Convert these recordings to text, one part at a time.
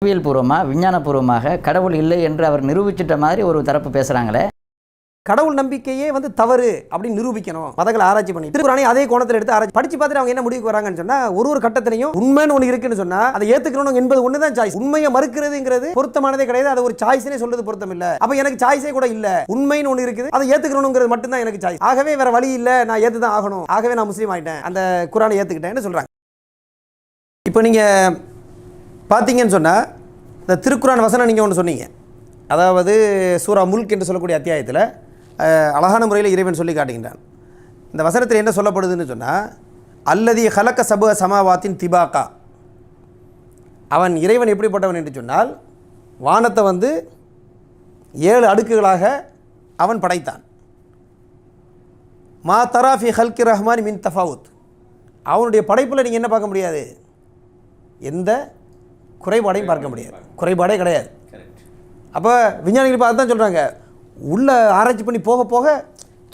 அறிவியல் பூர்வமாக விஞ்ஞானபூர்வமாக கடவுள் இல்லை என்று அவர் நிரூபிச்சிட்ட மாதிரி ஒரு தரப்பு பேசுகிறாங்களே. கடவுள் நம்பிக்கையே வந்து தவறு அப்படின்னு நிரூபிக்கணும். மதங்களை ஆராய்ச்சி பண்ணி திருக்குறானை அதே கோணத்தில் எடுத்து ஆராய்ச்சி படிச்சு பார்த்துட்டு அவங்க என்ன முடிவுக்கு வராங்கன்னு சொன்னா, ஒரு கட்டத்திலையும் உண்மைன்னு ஒன்று இருக்குன்னு சொன்னா அதை ஏத்துக்கணும் என்பது ஒன்று தான் சாய்ஸ். உண்மையை மறுக்கிறதுங்கிறது பொருத்தமானதே கிடையாது. அது ஒரு சாய்ஸ்னே சொல்றது பொருத்தம் இல்ல. அப்ப எனக்கு சாய்ஸே கூட இல்ல. உண்மைன்னு ஒன்று இருக்குது, அதை ஏத்துக்கணுங்கிறது மட்டும்தான் எனக்கு சாய்ஸ். ஆகவே வேற வழி இல்ல, நான் ஏத்து தான் ஆகணும். ஆகவே நான் முஸ்லீம் ஆயிட்டேன், அந்த குரானை ஏத்துக்கிட்டேன்னு சொல்றாங்க. இப்போ நீங்க பாத்தீங்கன்னு சொன்னா இந்த திருக்குரான் வசனம் நீங்க ஒன்று சொன்னீங்க, அதாவது சூரா முல்க் என்று சொல்லக்கூடிய அத்தியாயத்தில் அழகான முறையில் இறைவன் சொல்லி காட்டுகின்றான். இந்த வசனத்தில் என்ன சொல்லப்படுதுன்னு சொன்னால், அல்லதி ஹலக்க சபுக சமாவாத்தின் திபாக்கா, அவன் இறைவன் எப்படிப்பட்டவன் என்று சொன்னால் வானத்தை வந்து 7 அடுக்குகளாக அவன் படைத்தான். மா தராஃபி ஹல்கி ரஹ்மான் மின் தஃபாவுத், அவனுடைய படைப்பில் நீங்கள் என்ன பார்க்க முடியாது, எந்த குறைபாடையும் பார்க்க முடியாது, குறைபாடே கிடையாது. அப்போ விஞ்ஞானிகள் பார்த்து தான் சொல்கிறாங்க, உள்ள ஆராய்ச்சி பண்ணி போக போக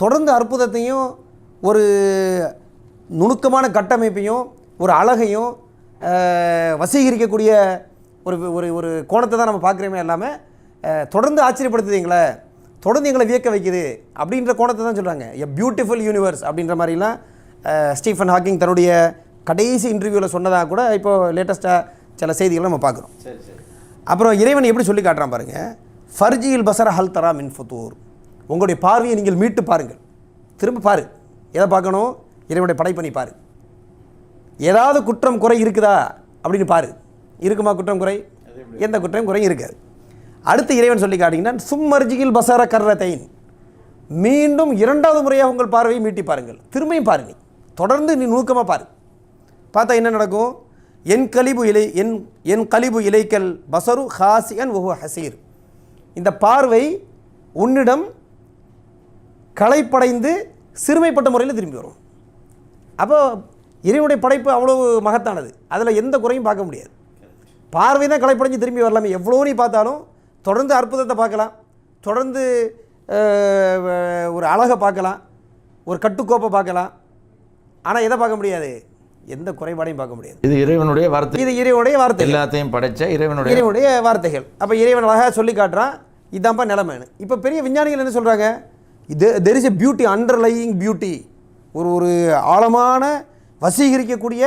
தொடர்ந்து அற்புதத்தையும் ஒரு நுணுக்கமான கட்டமைப்பையும் ஒரு அழகையும் வசீகரிக்கக்கூடிய ஒரு ஒரு ஒரு கோணத்தை தான் நம்ம பார்க்குறோமே. எல்லாமே தொடர்ந்து ஆச்சரியப்படுத்துது எங்களை, தொடர்ந்து எங்களை வியக்க வைக்குது அப்படின்ற கோணத்தை தான் சொல்கிறாங்க. எ பியூட்டிஃபுல் யூனிவர்ஸ் அப்படின்ற மாதிரிலாம் ஸ்டீஃபன் ஹாக்கிங் தன்னுடைய கடைசி இன்டர்வியூவில் சொன்னதாக கூட இப்போது லேட்டஸ்ட்டாக சில செய்திகளை நம்ம பார்க்குறோம். அப்புறம் இறைவன் எப்படி சொல்லி காட்டுறான் பாருங்கள், ஃபர்ஜியில் பசர ஹல் தரா மின் ஃபுத்தூர், உங்களுடைய பார்வையை நீங்கள் மீட்டு பாருங்கள், திரும்ப பாரு. எதை பார்க்கணும், இறைவனுடைய படைப்பணி பாரு. ஏதாவது குற்றம் குறை இருக்குதா அப்படின்னு பாரு. இருக்குமா குற்றம் குறை? எந்த குற்றம் குறையும் இருக்காது. அடுத்து இறைவன் சொல்லி காட்டிங்கன்னா சும்மர்ஜியில் பசர கர்ரத்தைன், மீண்டும் 2வது முறையாக உங்கள் பார்வையை மீட்டி பாருங்கள், திரும்பியும் பாருங்கள், தொடர்ந்து நீ நுணுக்கமாக பாரு. பார்த்தா என்ன நடக்கும், என் கலிபு இலைக்கல் பசரு ஹாசியன் ஒஹு ஹசீர், இந்த பார்வை உன்னிடம் களைப்படைந்து சிறுமைப்பட்ட முறையில் திரும்பி வரும். அப்போ இறைவனுடைய படைப்பு அவ்வளவு மகத்தானது, அதில் எந்த குறையும் பார்க்க முடியாது. பார்வை தான் களைப்படைஞ்சு திரும்பி வரலாமே. எவ்வளோ நீ பார்த்தாலும் தொடர்ந்து அற்புதத்தை பார்க்கலாம், தொடர்ந்து ஒரு அழகை பார்க்கலாம், ஒரு கட்டுக்கோப்பை பார்க்கலாம். ஆனால் எதை பார்க்க முடியாது, எந்த குறைபாடையும் பார்க்க முடியாது. இது இறைவனுடைய வார்த்தை, இது இறைவனுடைய வார்த்தை, எல்லாத்தையும் படைச்ச இறைவனுடைய வார்த்தைகள். அப்போ இறைவன் அழகாக சொல்லி காட்டுறான், இதான்ப்பா நிலைமைன்னு. இப்போ பெரிய விஞ்ஞானிகள் என்ன சொல்கிறாங்க, there is a beauty, underlying beauty, ஒரு ஆழமான வசீகரிக்கக்கூடிய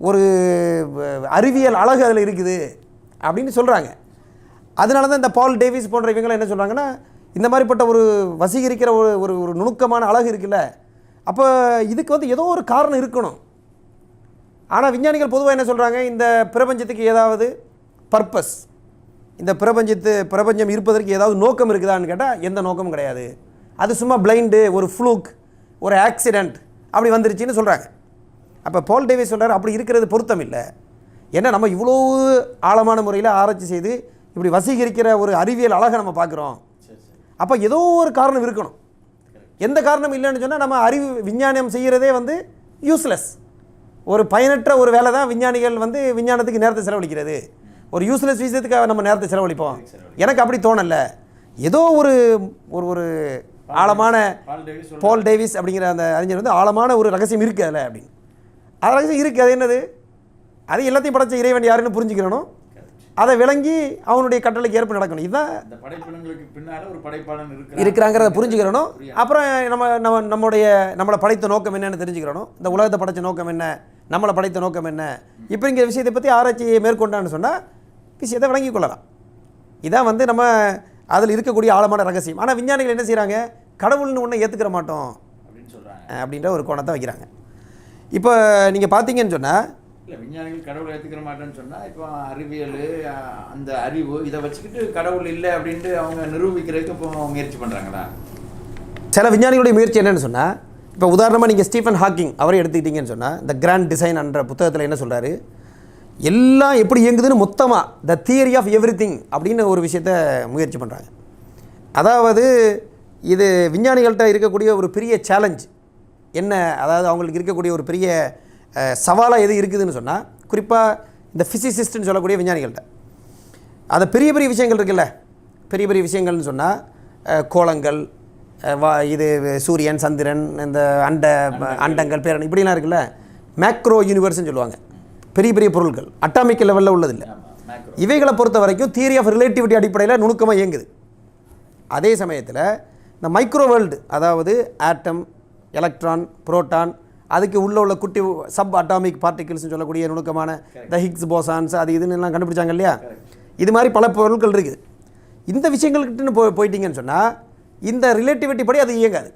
ஒரு அறிவியல் அழகு அதில் இருக்குது அப்படின்னு சொல்கிறாங்க. அதனால தான் இந்த பால் டேவிஸ் போன்ற இவங்களாம் என்ன சொல்கிறாங்கன்னா, இந்த மாதிரிப்பட்ட ஒரு வசீகரிக்கிற ஒரு ஒரு நுணுக்கமான அழகு இருக்குல்ல, அப்போ இதுக்கு வந்து ஏதோ ஒரு காரணம் இருக்கணும். ஆனால் விஞ்ஞானிகள் பொதுவாக என்ன சொல்கிறாங்க, இந்த பிரபஞ்சத்துக்கு ஏதாவது பர்பஸ், இந்த பிரபஞ்சம் இருப்பதற்கு ஏதாவது நோக்கம் இருக்குதான்னு கேட்டால் எந்த நோக்கமும் கிடையாது, அது சும்மா பிளைண்டு, ஒரு ஃப்ளூக், ஒரு ஆக்சிடெண்ட் அப்படி வந்துருச்சுன்னு சொல்கிறாங்க. அப்போ பால் டேவிஸ் சொல்கிறார், அப்படி இருக்கிறது பொருத்தம் இல்லை. ஏன்னா நம்ம இவ்வளோ ஆழமான முறையில் ஆராய்ச்சி செய்து இப்படி வசீகரிக்கிற ஒரு அறிவியல் அழகை நம்ம பார்க்குறோம். அப்போ ஏதோ ஒரு காரணம் இருக்கணும். எந்த காரணம் இல்லைன்னு சொன்னால் நம்ம விஞ்ஞானம் செய்கிறதே வந்து யூஸ்லெஸ், ஒரு பயனற்ற ஒரு வேலை தான். விஞ்ஞானிகள் வந்து விஞ்ஞானத்துக்கு நேரத்தை செலவழிக்கிறது, ஒரு யூஸ்லெஸ் விஷயத்துக்காக நம்ம நேரத்தை செலவழிப்போம். எனக்கு அப்படி தோணல. ஏதோ ஒரு ஒரு ஆழமான பால் டேவிஸ் அப்படிங்கிற அந்த அறிஞர் வந்து ஆழமான ஒரு ரகசியம் இருக்குது அதில் அப்படின்னு. அது ரகசியம் இருக்குது. அது என்னது, அது எல்லாத்தையும் படைச்ச இறைவன் யாருன்னு புரிஞ்சுக்கிறணும், அதை விளங்கி அவனுடைய கட்டளைக்கு ஏற்ப நடக்கணும். இதுதான் இருக்கிறாங்கிறத புரிஞ்சுக்கிறணும். அப்புறம் நம்மளை படைத்த நோக்கம் என்னன்னு தெரிஞ்சுக்கிறணும். இந்த உலகத்தை படைத்த நோக்கம் என்ன, நம்மளை படைத்த நோக்கம் என்ன, இப்படிங்கிற விஷயத்தை பற்றி ஆராய்ச்சியை மேற்கொண்டான்னு சொன்னால் விஷயத்தை விளங்கி கொள்ளலாம். இதான் வந்து நம்ம அதில் இருக்கக்கூடிய ஆழமான ரகசியம். ஆனால் விஞ்ஞானிகள் என்ன செய்கிறாங்க, கடவுள்னு ஒன்றை ஏற்றுக்கிற மாட்டோம் அப்படின்னு சொல்கிறாங்க, அப்படின்ற ஒரு கோணத்தை வைக்கிறாங்க. இப்போ நீங்கள் பார்த்தீங்கன்னு சொன்னால், இல்லை விஞ்ஞானிகள் கடவுளை ஏற்றுக்கிற மாட்டேன்னு சொன்னால், இப்போ அறிவியல் அந்த அறிவு இதை வச்சுக்கிட்டு கடவுள் இல்லை அப்படின்ட்டு அவங்க நிரூபிக்கிறதுக்கு இப்போ முயற்சி பண்ணுறாங்களா? சில விஞ்ஞானிகளுடைய முயற்சி என்னென்னு சொன்னால், இப்போ உதாரணமாக நீங்கள் ஸ்டீஃபன் ஹாக்கிங் அவரை எடுத்துக்கிட்டீங்கன்னு சொன்னால், த கிராண்ட் டிசைன் என்ற புத்தகத்தில் என்ன சொல்கிறாரு, எல்லாம் எப்படி இயங்குதுன்னு மொத்தமாக the theory of everything அப்படின்னு ஒரு விஷயத்தை முயற்சி பண்ணுறாங்க. அதாவது இது விஞ்ஞானிகள்கிட்ட இருக்கக்கூடிய ஒரு பெரிய சேலஞ்ச் என்ன, அதாவது அவங்களுக்கு இருக்கக்கூடிய ஒரு பெரிய சவாலாக எது இருக்குதுன்னு சொன்னால், குறிப்பாக இந்த ஃபிசிசிஸ்ட்னு சொல்லக்கூடிய விஞ்ஞானிகள்கிட்ட அந்த பெரிய பெரிய விஷயங்கள் இருக்குல்ல, பெரிய பெரிய விஷயங்கள்னு சொன்னால் கோளங்கள், இது சூரியன், சந்திரன், இந்த அண்டங்கள், பேரணி இப்படிலாம் இருக்குல்ல, மேக்ரோ யூனிவர்ஸ்ன்னு சொல்லுவாங்க. பெரிய பெரிய பொருட்கள், அட்டாமிக் லெவலில் உள்ளதில்லை, இவைகளை பொறுத்த வரைக்கும் தியரி ஆஃப் ரிலேட்டிவிட்டி அடிப்படையில் நுணுக்கமாக இயங்குது. அதே சமயத்தில் இந்த மைக்ரோ வேர்ல்டு, அதாவது ஆட்டம், எலக்ட்ரான், புரோட்டான், அதுக்கு உள்ள குட்டி சப் அட்டாமிக் பார்ட்டிகிள்ஸ்னு சொல்லக்கூடிய நுணுக்கமான த ஹிக்ஸ் போசான்ஸ், அது இதுன்னு எல்லாம் கண்டுபிடிச்சாங்க இல்லையா? இது மாதிரி பல பொருட்கள் இருக்குது. இந்த விஷயங்கள்கிட்டன்னு போயிட்டீங்கன்னு சொன்னால் இந்த ரிலேட்டிவிட்டி படி அது இயங்காது.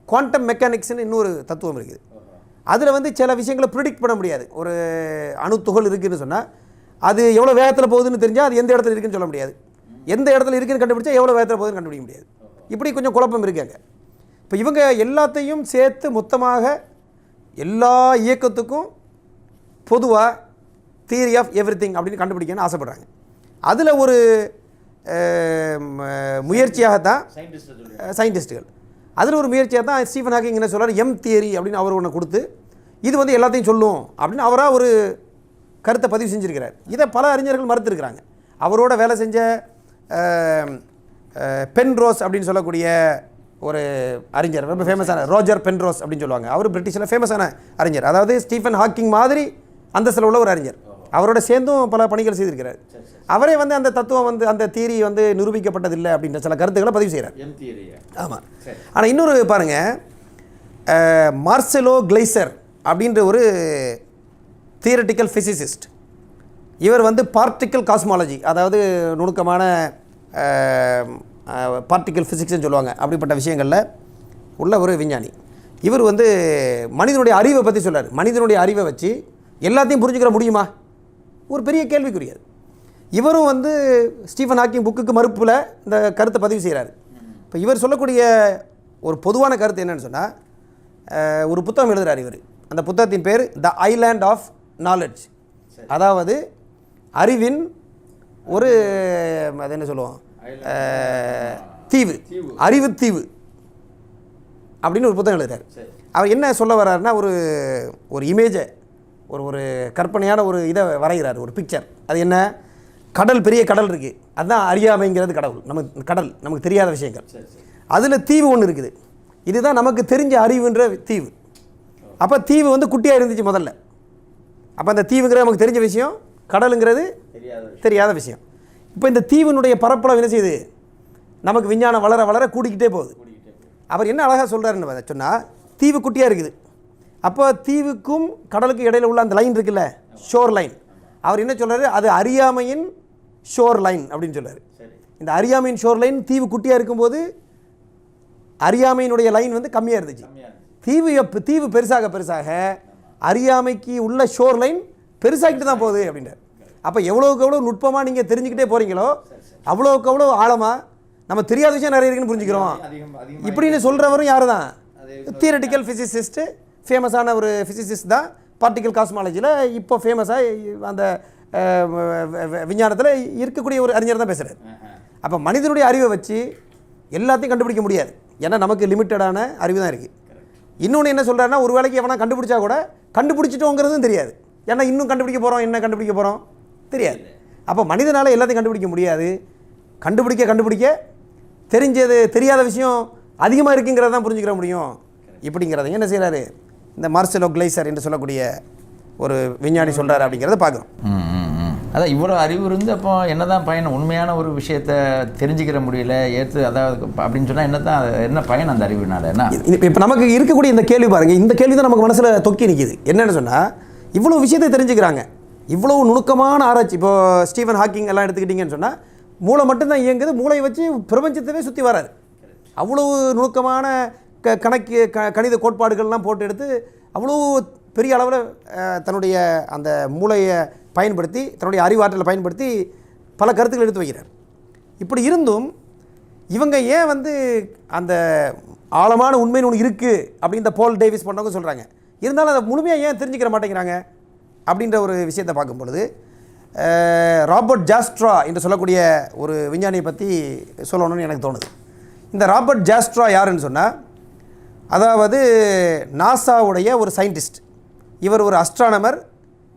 குவாண்டம் மெக்கானிக்ஸ்னு இன்னொரு தத்துவம் இருக்குது. அதில் வந்து சில விஷயங்களை ப்ரிடிக்ட் பண்ண முடியாது. ஒரு அணு துகள் இருக்குதுன்னு சொன்னால் அது எவ்வளோ வேகத்தில் போகுதுன்னு தெரிஞ்சால் அது எந்த இடத்துல இருக்குதுன்னு சொல்ல முடியாது. எந்த இடத்துல இருக்குதுன்னு கண்டுபிடிச்சா எவ்வளோ வேகத்தில் போகுதுன்னு கண்டுபிடிக்க முடியாது. இப்படி கொஞ்சம் குழப்பம் இருக்காங்க. இப்போ இவங்க எல்லாத்தையும் சேர்த்து மொத்தமாக எல்லா இயக்கத்துக்கும் பொதுவாக தியரி ஆஃப் எவ்ரிதிங் அப்படின்னு கண்டுபிடிக்கணும்னு ஆசைப்படுறாங்க. அதில் ஒரு முயற்சியாகத்தான் சயின்டிஸ்ட்டுகள், அதில் ஒரு முயற்சியாக தான் ஸ்டீஃபன் ஹாக்கிங் என்ன சொல்கிறார், எம் தியரி அப்படின்னு அவர் ஒன்று கொடுத்து இது வந்து எல்லாத்தையும் சொல்லும் அப்படின்னு அவராக ஒரு கருத்தை பதிவு செஞ்சுருக்கிறார். இதை பல அறிஞர்கள் மறுத்துருக்கிறாங்க. அவரோட வேலை செஞ்ச பென்ரோஸ் அப்படின்னு சொல்லக்கூடிய ஒரு அறிஞர், ரொம்ப ஃபேமஸான ரோஜர் பென்ரோஸ் அப்படின்னு சொல்லுவாங்க. அவர் பிரிட்டிஷில் ஃபேமஸான அறிஞர், அதாவது ஸ்டீஃபன் ஹாக்கிங் மாதிரி அந்தஸ்தில் உள்ள ஒரு அறிஞர். அவரோட சேர்ந்தும் பல பணிகள் செய்திருக்கிறார். அவரே வந்து அந்த தத்துவம் வந்து அந்த தியரி வந்து நிரூபிக்கப்பட்டதில்லை அப்படின்ற சில கருத்துக்களை பதிவு செய்கிறார். ஆமாம். ஆனால் இன்னொரு பாருங்கள், மார்செலோ கிளைசர் அப்படின்ற ஒரு தியரட்டிக்கல் ஃபிசிசிஸ்ட். இவர் வந்து பார்ட்டிக்கல் காஸ்மாலஜி, அதாவது நுணுக்கமான பார்ட்டிக்கல் ஃபிசிக்ஸ்ன்னு சொல்லுவாங்க, அப்படிப்பட்ட விஷயங்களில் உள்ள ஒரு விஞ்ஞானி. இவர் வந்து மனிதனுடைய அறிவை பற்றி சொல்கிறார். மனிதனுடைய அறிவை வச்சு எல்லாத்தையும் புரிஞ்சுக்கிற முடியுமா? ஒரு பெரிய கேள்விக்குரியது. இவரும் வந்து ஸ்டீஃபன் ஹாக்கிங் புக்குக்கு மறுப்பில் இந்த கருத்தை பதிவு செய்கிறார். இப்போ இவர் சொல்லக்கூடிய ஒரு பொதுவான கருத்து என்னென்னு சொன்னால், ஒரு புத்தகம் எழுதுகிறார் இவர். அந்த புத்தகத்தின் பேர் த ஐலாண்ட் ஆஃப் நாலெட்ஜ், அதாவது அறிவின் ஒரு அது என்ன சொல்லுவோம், தீவு, அறிவு தீவு அப்படின்னு ஒரு புத்தகம் எழுதுறாரு. அவர் என்ன சொல்ல வர்றாருன்னா, ஒரு இமேஜை, ஒரு கற்பனையான ஒரு இதை வரைகிறார், ஒரு பிக்சர். அது என்ன, கடல், பெரிய கடல் இருக்குது, அதுதான் அறியாமைங்கிறது கடவுள். நமக்கு தெரியாத விஷயங்கள். அதில் தீவு ஒன்று இருக்குது, இதுதான் நமக்கு தெரிஞ்ச அறிவுன்ற தீவு. அப்போ தீவு வந்து குட்டியாக இருந்துச்சு முதல்ல. அப்போ அந்த தீவுங்கிறது நமக்கு தெரிஞ்ச விஷயம், கடலுங்கிறது தெரியாத விஷயம். இப்போ இந்த தீவினுடைய பரப்பளவு என்ன செய்யுது, நமக்கு விஞ்ஞானம் வளர வளர கூடிக்கிட்டே போகுது. அவர் என்ன அழகாக சொல்கிறாருன்னு சொன்னால், தீவு குட்டியாக இருக்குது. அப்போ தீவுக்கும் கடலுக்கும் இடையில் உள்ள அந்த லைன் இருக்குல்ல, ஷோர் லைன், அவர் என்ன சொல்கிறாரு, அது அறியாமையின் ஷோர் லைன் அப்படின்னு சொல்கிறார். இந்த அறியாமையின் ஷோர் லைன் தீவு குட்டியாக இருக்கும்போது அறியாமையினுடைய லைன் வந்து கம்மியாக இருந்துச்சு. தீவு பெருசாக பெருசாக அறியாமைக்கு உள்ள ஷோர் லைன் பெருசாகிட்டு தான் போகுது அப்படின்றார். அப்போ எவ்வளோக்கு எவ்வளோ நுட்பமாக நீங்கள் தெரிஞ்சுக்கிட்டே போகிறீங்களோ அவ்வளோக்கு அவ்வளோ ஆழமாக நம்ம தெரியாத விஷயம் நிறைய இருக்குன்னு புரிஞ்சுக்கிறோம். இப்படின்னு சொல்கிறவரும் யார் தான், தியரட்டிக்கல் ஃபிசிசிஸ்ட்டு, ஃபேமஸான ஒரு ஃபிசிசிஸ்ட் தான். பார்ட்டிக்கல் காஸ்மாலஜியில் இப்போ ஃபேமஸாக அந்த விஞ்ஞானத்தில் இருக்கக்கூடிய ஒரு அறிஞர் தான் பேசுகிறார். அப்போ மனிதனுடைய அறிவை வச்சு எல்லாத்தையும் கண்டுபிடிக்க முடியாது, ஏன்னா நமக்கு லிமிட்டடான அறிவு தான் இருக்குது. இன்னொன்று என்ன சொல்கிறாருன்னா, ஒரு வேளைக்கு எவனா கண்டுபிடிச்சா கூட கண்டுபிடிச்சிட்டோங்கிறதும் தெரியாது, ஏன்னா இன்னும் கண்டுபிடிக்க போகிறோம், என்ன கண்டுபிடிக்க போகிறோம் தெரியாது. அப்போ மனிதனால் எல்லாத்தையும் கண்டுபிடிக்க முடியாது. கண்டுபிடிக்க தெரியாத விஷயம் அதிகமாக இருக்குங்கிறத தான் புரிஞ்சுக்கிற முடியும். இப்படிங்கிறத என்ன செய்கிறாரு இந்த மார்செலோ கிளைசர் என்று சொல்லக்கூடிய ஒரு விஞ்ஞானி சொல்கிறார் அப்படிங்கிறத பார்க்குறோம். அதான் இவ்வளோ அறிவு இருந்து அப்போ என்ன தான் பயன், உண்மையான ஒரு விஷயத்தை தெரிஞ்சுக்கிற முடியல அதாவது அப்படின்னு சொன்னால் என்ன பயன் அந்த அறிவுனால? என்ன இப்போ நமக்கு இருக்கக்கூடிய இந்த கேள்வி பாருங்கள், இந்த கேள்வி தான் நமக்கு மனசில் தொக்கி நிற்கிது. என்னென்னு சொன்னால், இவ்வளோ விஷயத்தை தெரிஞ்சுக்கிறாங்க, இவ்வளோ நுணுக்கமான ஆராய்ச்சி. இப்போது ஸ்டீஃபன் ஹாக்கிங் எல்லாம் எடுத்துக்கிட்டிங்கன்னு சொன்னால், மூளை மட்டும்தான் இயங்குது, மூளையை வச்சு பிரபஞ்சத்தவே சுற்றி வராது. அவ்வளோ நுணுக்கமான கணித கோட்பாடுகள்லாம் போட்டு எடுத்து அவ்வளோ பெரிய அளவில் தன்னுடைய அந்த மூளையை பயன்படுத்தி, தன்னுடைய அறிவாற்றலை பயன்படுத்தி பல கருத்துக்கள் எடுத்து வைக்கிறார். இப்படி இருந்தும் இவங்க ஏன் வந்து அந்த ஆழமான உண்மைன்னு ஒன்று இருக்குது அப்படின்னு இந்த போல் டேவிஸ் பண்ணவங்க சொல்கிறாங்க, இருந்தாலும் அதை முழுமையாக ஏன் தெரிஞ்சுக்கிற மாட்டேங்கிறாங்க அப்படின்ற ஒரு விஷயத்தை பார்க்கும் பொழுது, ராபர்ட் ஜாஸ்ட்ரா என்று சொல்லக்கூடிய ஒரு விஞ்ஞானியை பற்றி சொல்லணும்னு எனக்கு தோணுது. இந்த ராபர்ட் ஜாஸ்ட்ரா யாருன்னு சொன்னால், அதாவது நாசாவுடைய ஒரு சயின்டிஸ்ட். இவர் ஒரு அஸ்ட்ரானமர்,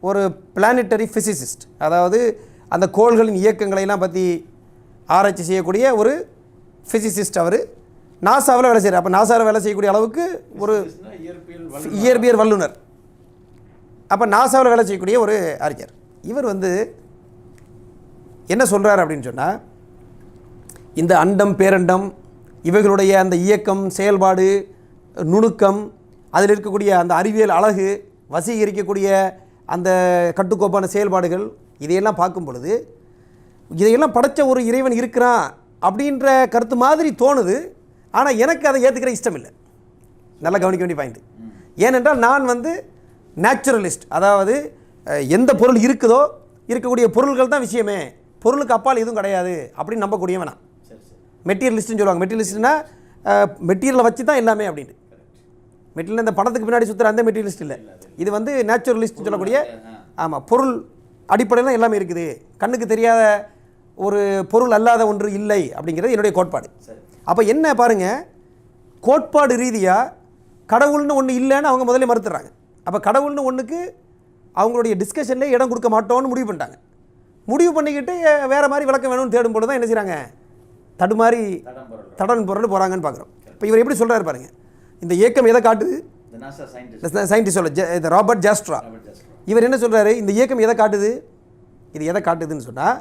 ஒரு பிளானட்டரி ஃபிசிசிஸ்ட், அதாவது அந்த கோள்களின் இயக்கங்களையெல்லாம் பற்றி ஆராய்ச்சி செய்யக்கூடிய ஒரு ஃபிசிசிஸ்ட். அவர் நாசாவில் வேலை செய்கிறார். அப்போ நாசாவில் வேலை செய்யக்கூடிய அளவுக்கு ஒரு இயற்பியல் வல்லுனர். அப்போ நாசாவில் வேலை செய்யக்கூடிய ஒரு அறிஞர். இவர் வந்து என்ன சொல்கிறார் அப்படின்னு சொன்னால், இந்த அண்டம் பேரண்டம் இவைகளுடைய அந்த இயக்கம், செயல்பாடு, நுணுக்கம், அதில் இருக்கக்கூடிய அந்த அறிவியல் அழகு, வசீகரிக்கக்கூடிய அந்த கட்டுக்கோப்பான செயல்பாடுகள், இதையெல்லாம் பார்க்கும் பொழுது இதையெல்லாம் படைத்த ஒரு இறைவன் இருக்கிறான் அப்படின்ற கருத்து மாதிரி தோணுது. ஆனால் எனக்கு அதை ஏற்றுக்கிற இஷ்டம் இல்லை. நல்லா கவனிக்க வேண்டிய பாயிண்ட். ஏனென்றால் நான் வந்து நேச்சுரலிஸ்ட். அதாவது எந்த பொருள் இருக்குதோ இருக்கக்கூடிய பொருள்கள் தான் விஷயமே, பொருளுக்கு அப்பால் எதுவும் கிடையாது அப்படின்னு நம்பக்கூடியவன் நான். மெட்டீரியலிஸ்ட்னு சொல்லுவாங்க. மெட்டீரியலிஸ்ட்னா மெட்டீரியலை வச்சு தான் எல்லாமே அப்படின்ட்டு. மெட்டீரியல் இந்த பணத்துக்கு பின்னாடி சுற்றுற அந்த மெட்டீரியலிஸ்ட் இல்லை. இது வந்து நேச்சுரலிஸ்ட் சொல்லக்கூடிய, ஆமாம், பொருள் அடிப்படையில் தான் எல்லாமே இருக்குது, கண்ணுக்கு தெரியாத ஒரு பொருள் அல்லாத ஒன்று இல்லை அப்படிங்கிறது என்னுடைய கோட்பாடு. அப்போ என்ன பாருங்கள், கோட்பாடு ரீதியாக கடவுள்னு ஒன்று இல்லைன்னு அவங்க முதல்ல மறுத்துறாங்க. அப்போ கடவுள்னு ஒன்றுக்கு அவங்களுடைய டிஸ்கஷன்லேயே இடம் கொடுக்க மாட்டோம்னு முடிவு பண்ணிட்டாங்க. முடிவு பண்ணிக்கிட்டு வேறு மாதிரி விளக்கம் வேணும்னு தேடும் போது தான் என்ன செய்கிறாங்க, தடுமாறி தடன் பொருள் போகிறாங்கன்னு பார்க்குறோம். இப்போ இவர் எப்படி சொல்கிறாரு பாருங்கள், இந்த இயக்கம் எதை காட்டுது? சயின்டிஸ்ட் சொல்ல ராபர்ட் ஜாஸ்ட்ரா. இவர் என்ன சொல்கிறாரு, இந்த இயக்கம் எதை காட்டுது? இது எதை காட்டுதுன்னு சொன்னால்,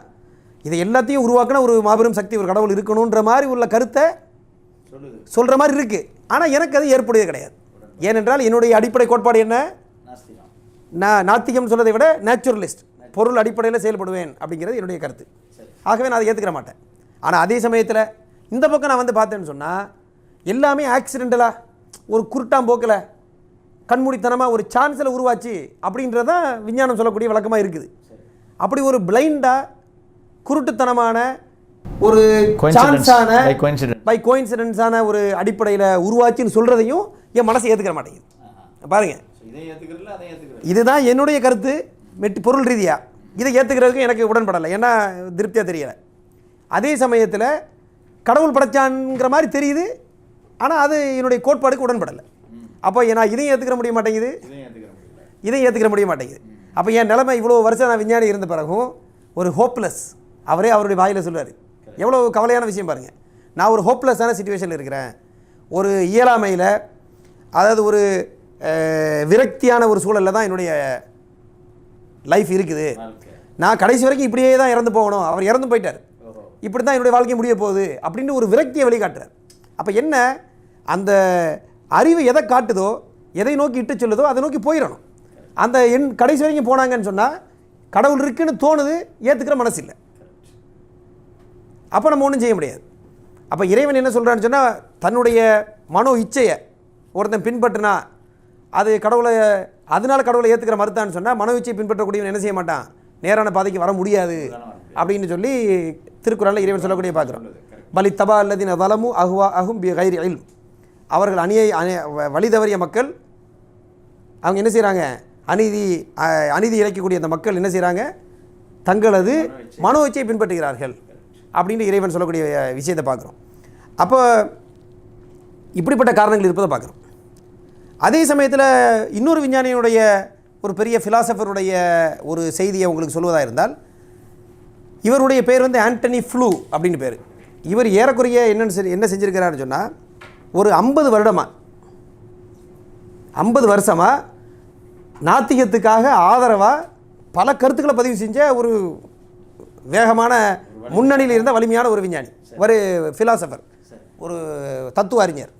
இதை எல்லாத்தையும் உருவாக்கின ஒரு மாபெரும் சக்தி, ஒரு கடவுள் இருக்கணுன்ற மாதிரி உள்ள கருத்தை சொல்கிற மாதிரி இருக்குது. ஆனால் எனக்கு அது ஏற்புடையது கிடையாது. ஏனென்றால் என்னுடைய அடிப்படை கோட்பாடு என்ன? நான் நாத்திகம் சொல்வதை விட நேச்சுரலிஸ்ட், பொருள் அடிப்படையில் செயல்படுவேன் அப்படிங்கிறது என்னுடைய கருத்து. ஆகவே நான் அதை ஏற்றுக்கிற மாட்டேன். ஆனால் அதே சமயத்தில் இந்த பக்கம் நான் வந்து பார்த்தேன்னு சொன்னால், எல்லாமே ஆக்சிடென்டலாக, ஒரு குருட்டாம்போக்கில், கண்மூடித்தனமாக, ஒரு சான்ஸில் உருவாச்சு அப்படின்றது தான் விஞ்ஞானம் சொல்லக்கூடிய வழக்கமாக இருக்குது. அப்படி ஒரு பிளைண்டாக குருட்டுத்தனமான ஒரு சான்ஸான பை கோயின்சிடென்ஸான ஒரு அடிப்படையில் உருவாச்சின்னு சொல்கிறதையும் என் மனசை ஏற்றுக்கிற மாட்டேங்குது. பாருங்கள், இதுதான் என்னுடைய கருத்து பொருள் ரீதியாக. இதை ஏற்றுக்கிறதுக்கு எனக்கு உடன்படலை, ஏன்னா திருப்தியாக தெரியலை. அதே சமயத்தில் கடவுள் படைச்சான்ங்கிற மாதிரி தெரியுது, ஆனால் அது என்னுடைய கோட்பாடுக்கு உடன்படலை. அப்போ நான் இதையும் ஏற்றுக்கிற முடிய மாட்டேங்குது, இதையும் ஏற்றுக்கிற முடிய மாட்டேங்குது. அப்போ என் நிலைமை இவ்வளோ வருஷம் நான் விஞ்ஞானி இருந்த பிறகும் ஒரு ஹோப்லெஸ், அவரே அவருடைய வாயில் சொல்லுவார். எவ்வளோ கவலையான விஷயம் பாருங்கள். நான் ஒரு ஹோப்லெஸ்ஸான சிச்சுவேஷனில் இருக்கிறேன், ஒரு இயலாமையில், அதாவது ஒரு விரக்தியான ஒரு சூழலில் தான் என்னுடைய லைஃப் இருக்குது. நான் கடைசி வரைக்கும் இப்படியே தான் இறந்து போகணும், அவர் இறந்து போயிட்டார், இப்படி தான் என்னுடைய வாழ்க்கை முடிய போகுது அப்படின்னு ஒரு விரக்தியை வெளிக்காட்டுறார். அப்போ என்ன, அந்த அறிவு எதை காட்டுதோ, எதை நோக்கி இட்டு சொல்லுதோ அதை நோக்கி போயிடணும். அந்த கடைசி வரைக்கும் போனாங்கன்னு சொன்னால் கடவுள் இருக்குன்னு தோணுது, ஏற்றுக்கிற மனசு இல்லை. அப்போ நம்ம ஒன்றும் செய்ய முடியாது. அப்போ இறைவன் என்ன சொல்கிறான்னு சொன்னால், தன்னுடைய மனோ இச்சையை ஒருத்தன் பின்பற்றினா அது கடவுளை, அதனால கடவுளை ஏற்றுக்கிற மறுத்தான்னு சொன்னால், மனோ இச்சையை பின்பற்றக்கூடியவன் என்ன செய்ய மாட்டான், நேரான பாதைக்கு வர முடியாது அப்படின்னு சொல்லி திருக்குறளில் இறைவன் சொல்லக்கூடிய பார்க்குறோம். பலி தபா அல்லதின் வலமு அஹுவா அஹும் பி கைரி இல். அவர்கள் வழி தவறிய மக்கள், அவங்க என்ன செய்கிறாங்க, அநீதி இழைக்கக்கூடிய அந்த மக்கள் என்ன செய்கிறாங்க, தங்களது மனோ இச்சையை பின்பற்றுகிறார்கள் அப்படின்னு இறைவன் சொல்லக்கூடிய விஷயத்தை பார்க்குறோம். அப்போ இப்படிப்பட்ட காரணங்கள் இருப்பதை பார்க்குறோம். அதே சமயத்தில் இன்னொரு விஞ்ஞானியுடைய, ஒரு பெரிய ஃபிலாசபருடைய ஒரு செய்தியை உங்களுக்கு சொல்வதாக இருந்தால், இவருடைய பேர் வந்து ஆண்டனி ஃப்ளூ அப்படின்னு பேர். இவர் ஏறக்குறைய என்ன செஞ்சுருக்கிறாருன்னு சொன்னால், ஒரு 50 வருஷமாக நாத்திகத்துக்காக ஆதரவாக பல கருத்துக்களை பதிவு செஞ்ச ஒரு வேகமான முன்னணியில் இருந்த வலிமையான ஒரு விஞ்ஞானி, ஒரு ஃபிலாசபர், ஒரு தத்துவ அறிஞர்.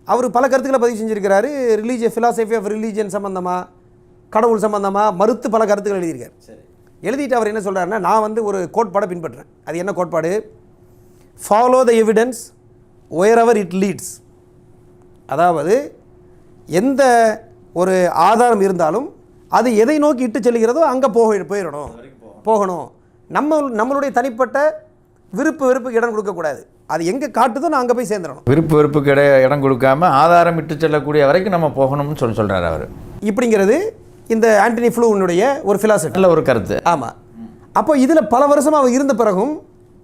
அவர் பல கருத்துக்களை பதிவு செஞ்சுருக்கிறாரு. ஃபிலாசபி ஆஃப் ரிலீஜியன் சம்மந்தமாக, கடவுள் சம்மந்தமாக மறுத்து பல கருத்துக்கள் எழுதியிருக்கார். எழுதிட்டு அவர் என்ன சொல்கிறாருன்னா, நான் வந்து ஒரு கோட்பாடை பின்பற்றுறேன். அது என்ன கோட்பாடு? Follow the evidence wherever it leads. அதாவது எந்த ஒரு ஆதாரம் இருந்தாலும் அது எதை நோக்கி இட்டு செல்கிறதோ அங்கே போகணும். நம்மளுடைய தனிப்பட்ட வெறுப்புக்கு இடம் கொடுக்கக்கூடாது. அது எங்கே காட்டுதோ நான் அங்கே போய் சேர்ந்துடணும். வெறுப்புக்கு இடம் கொடுக்காம ஆதாரம் இட்டு செல்லக்கூடிய வரைக்கும் நம்ம போகணும்னு சொல்கிறார் அவர். இப்படிங்கிறது இந்த ஆண்டனி ஃப்ளூனுடைய ஒரு ஃபிலாசபி, நல்ல ஒரு கருத்து. ஆமாம். அப்போ இதில் பல வருஷமாக அவர் இருந்த பிறகும்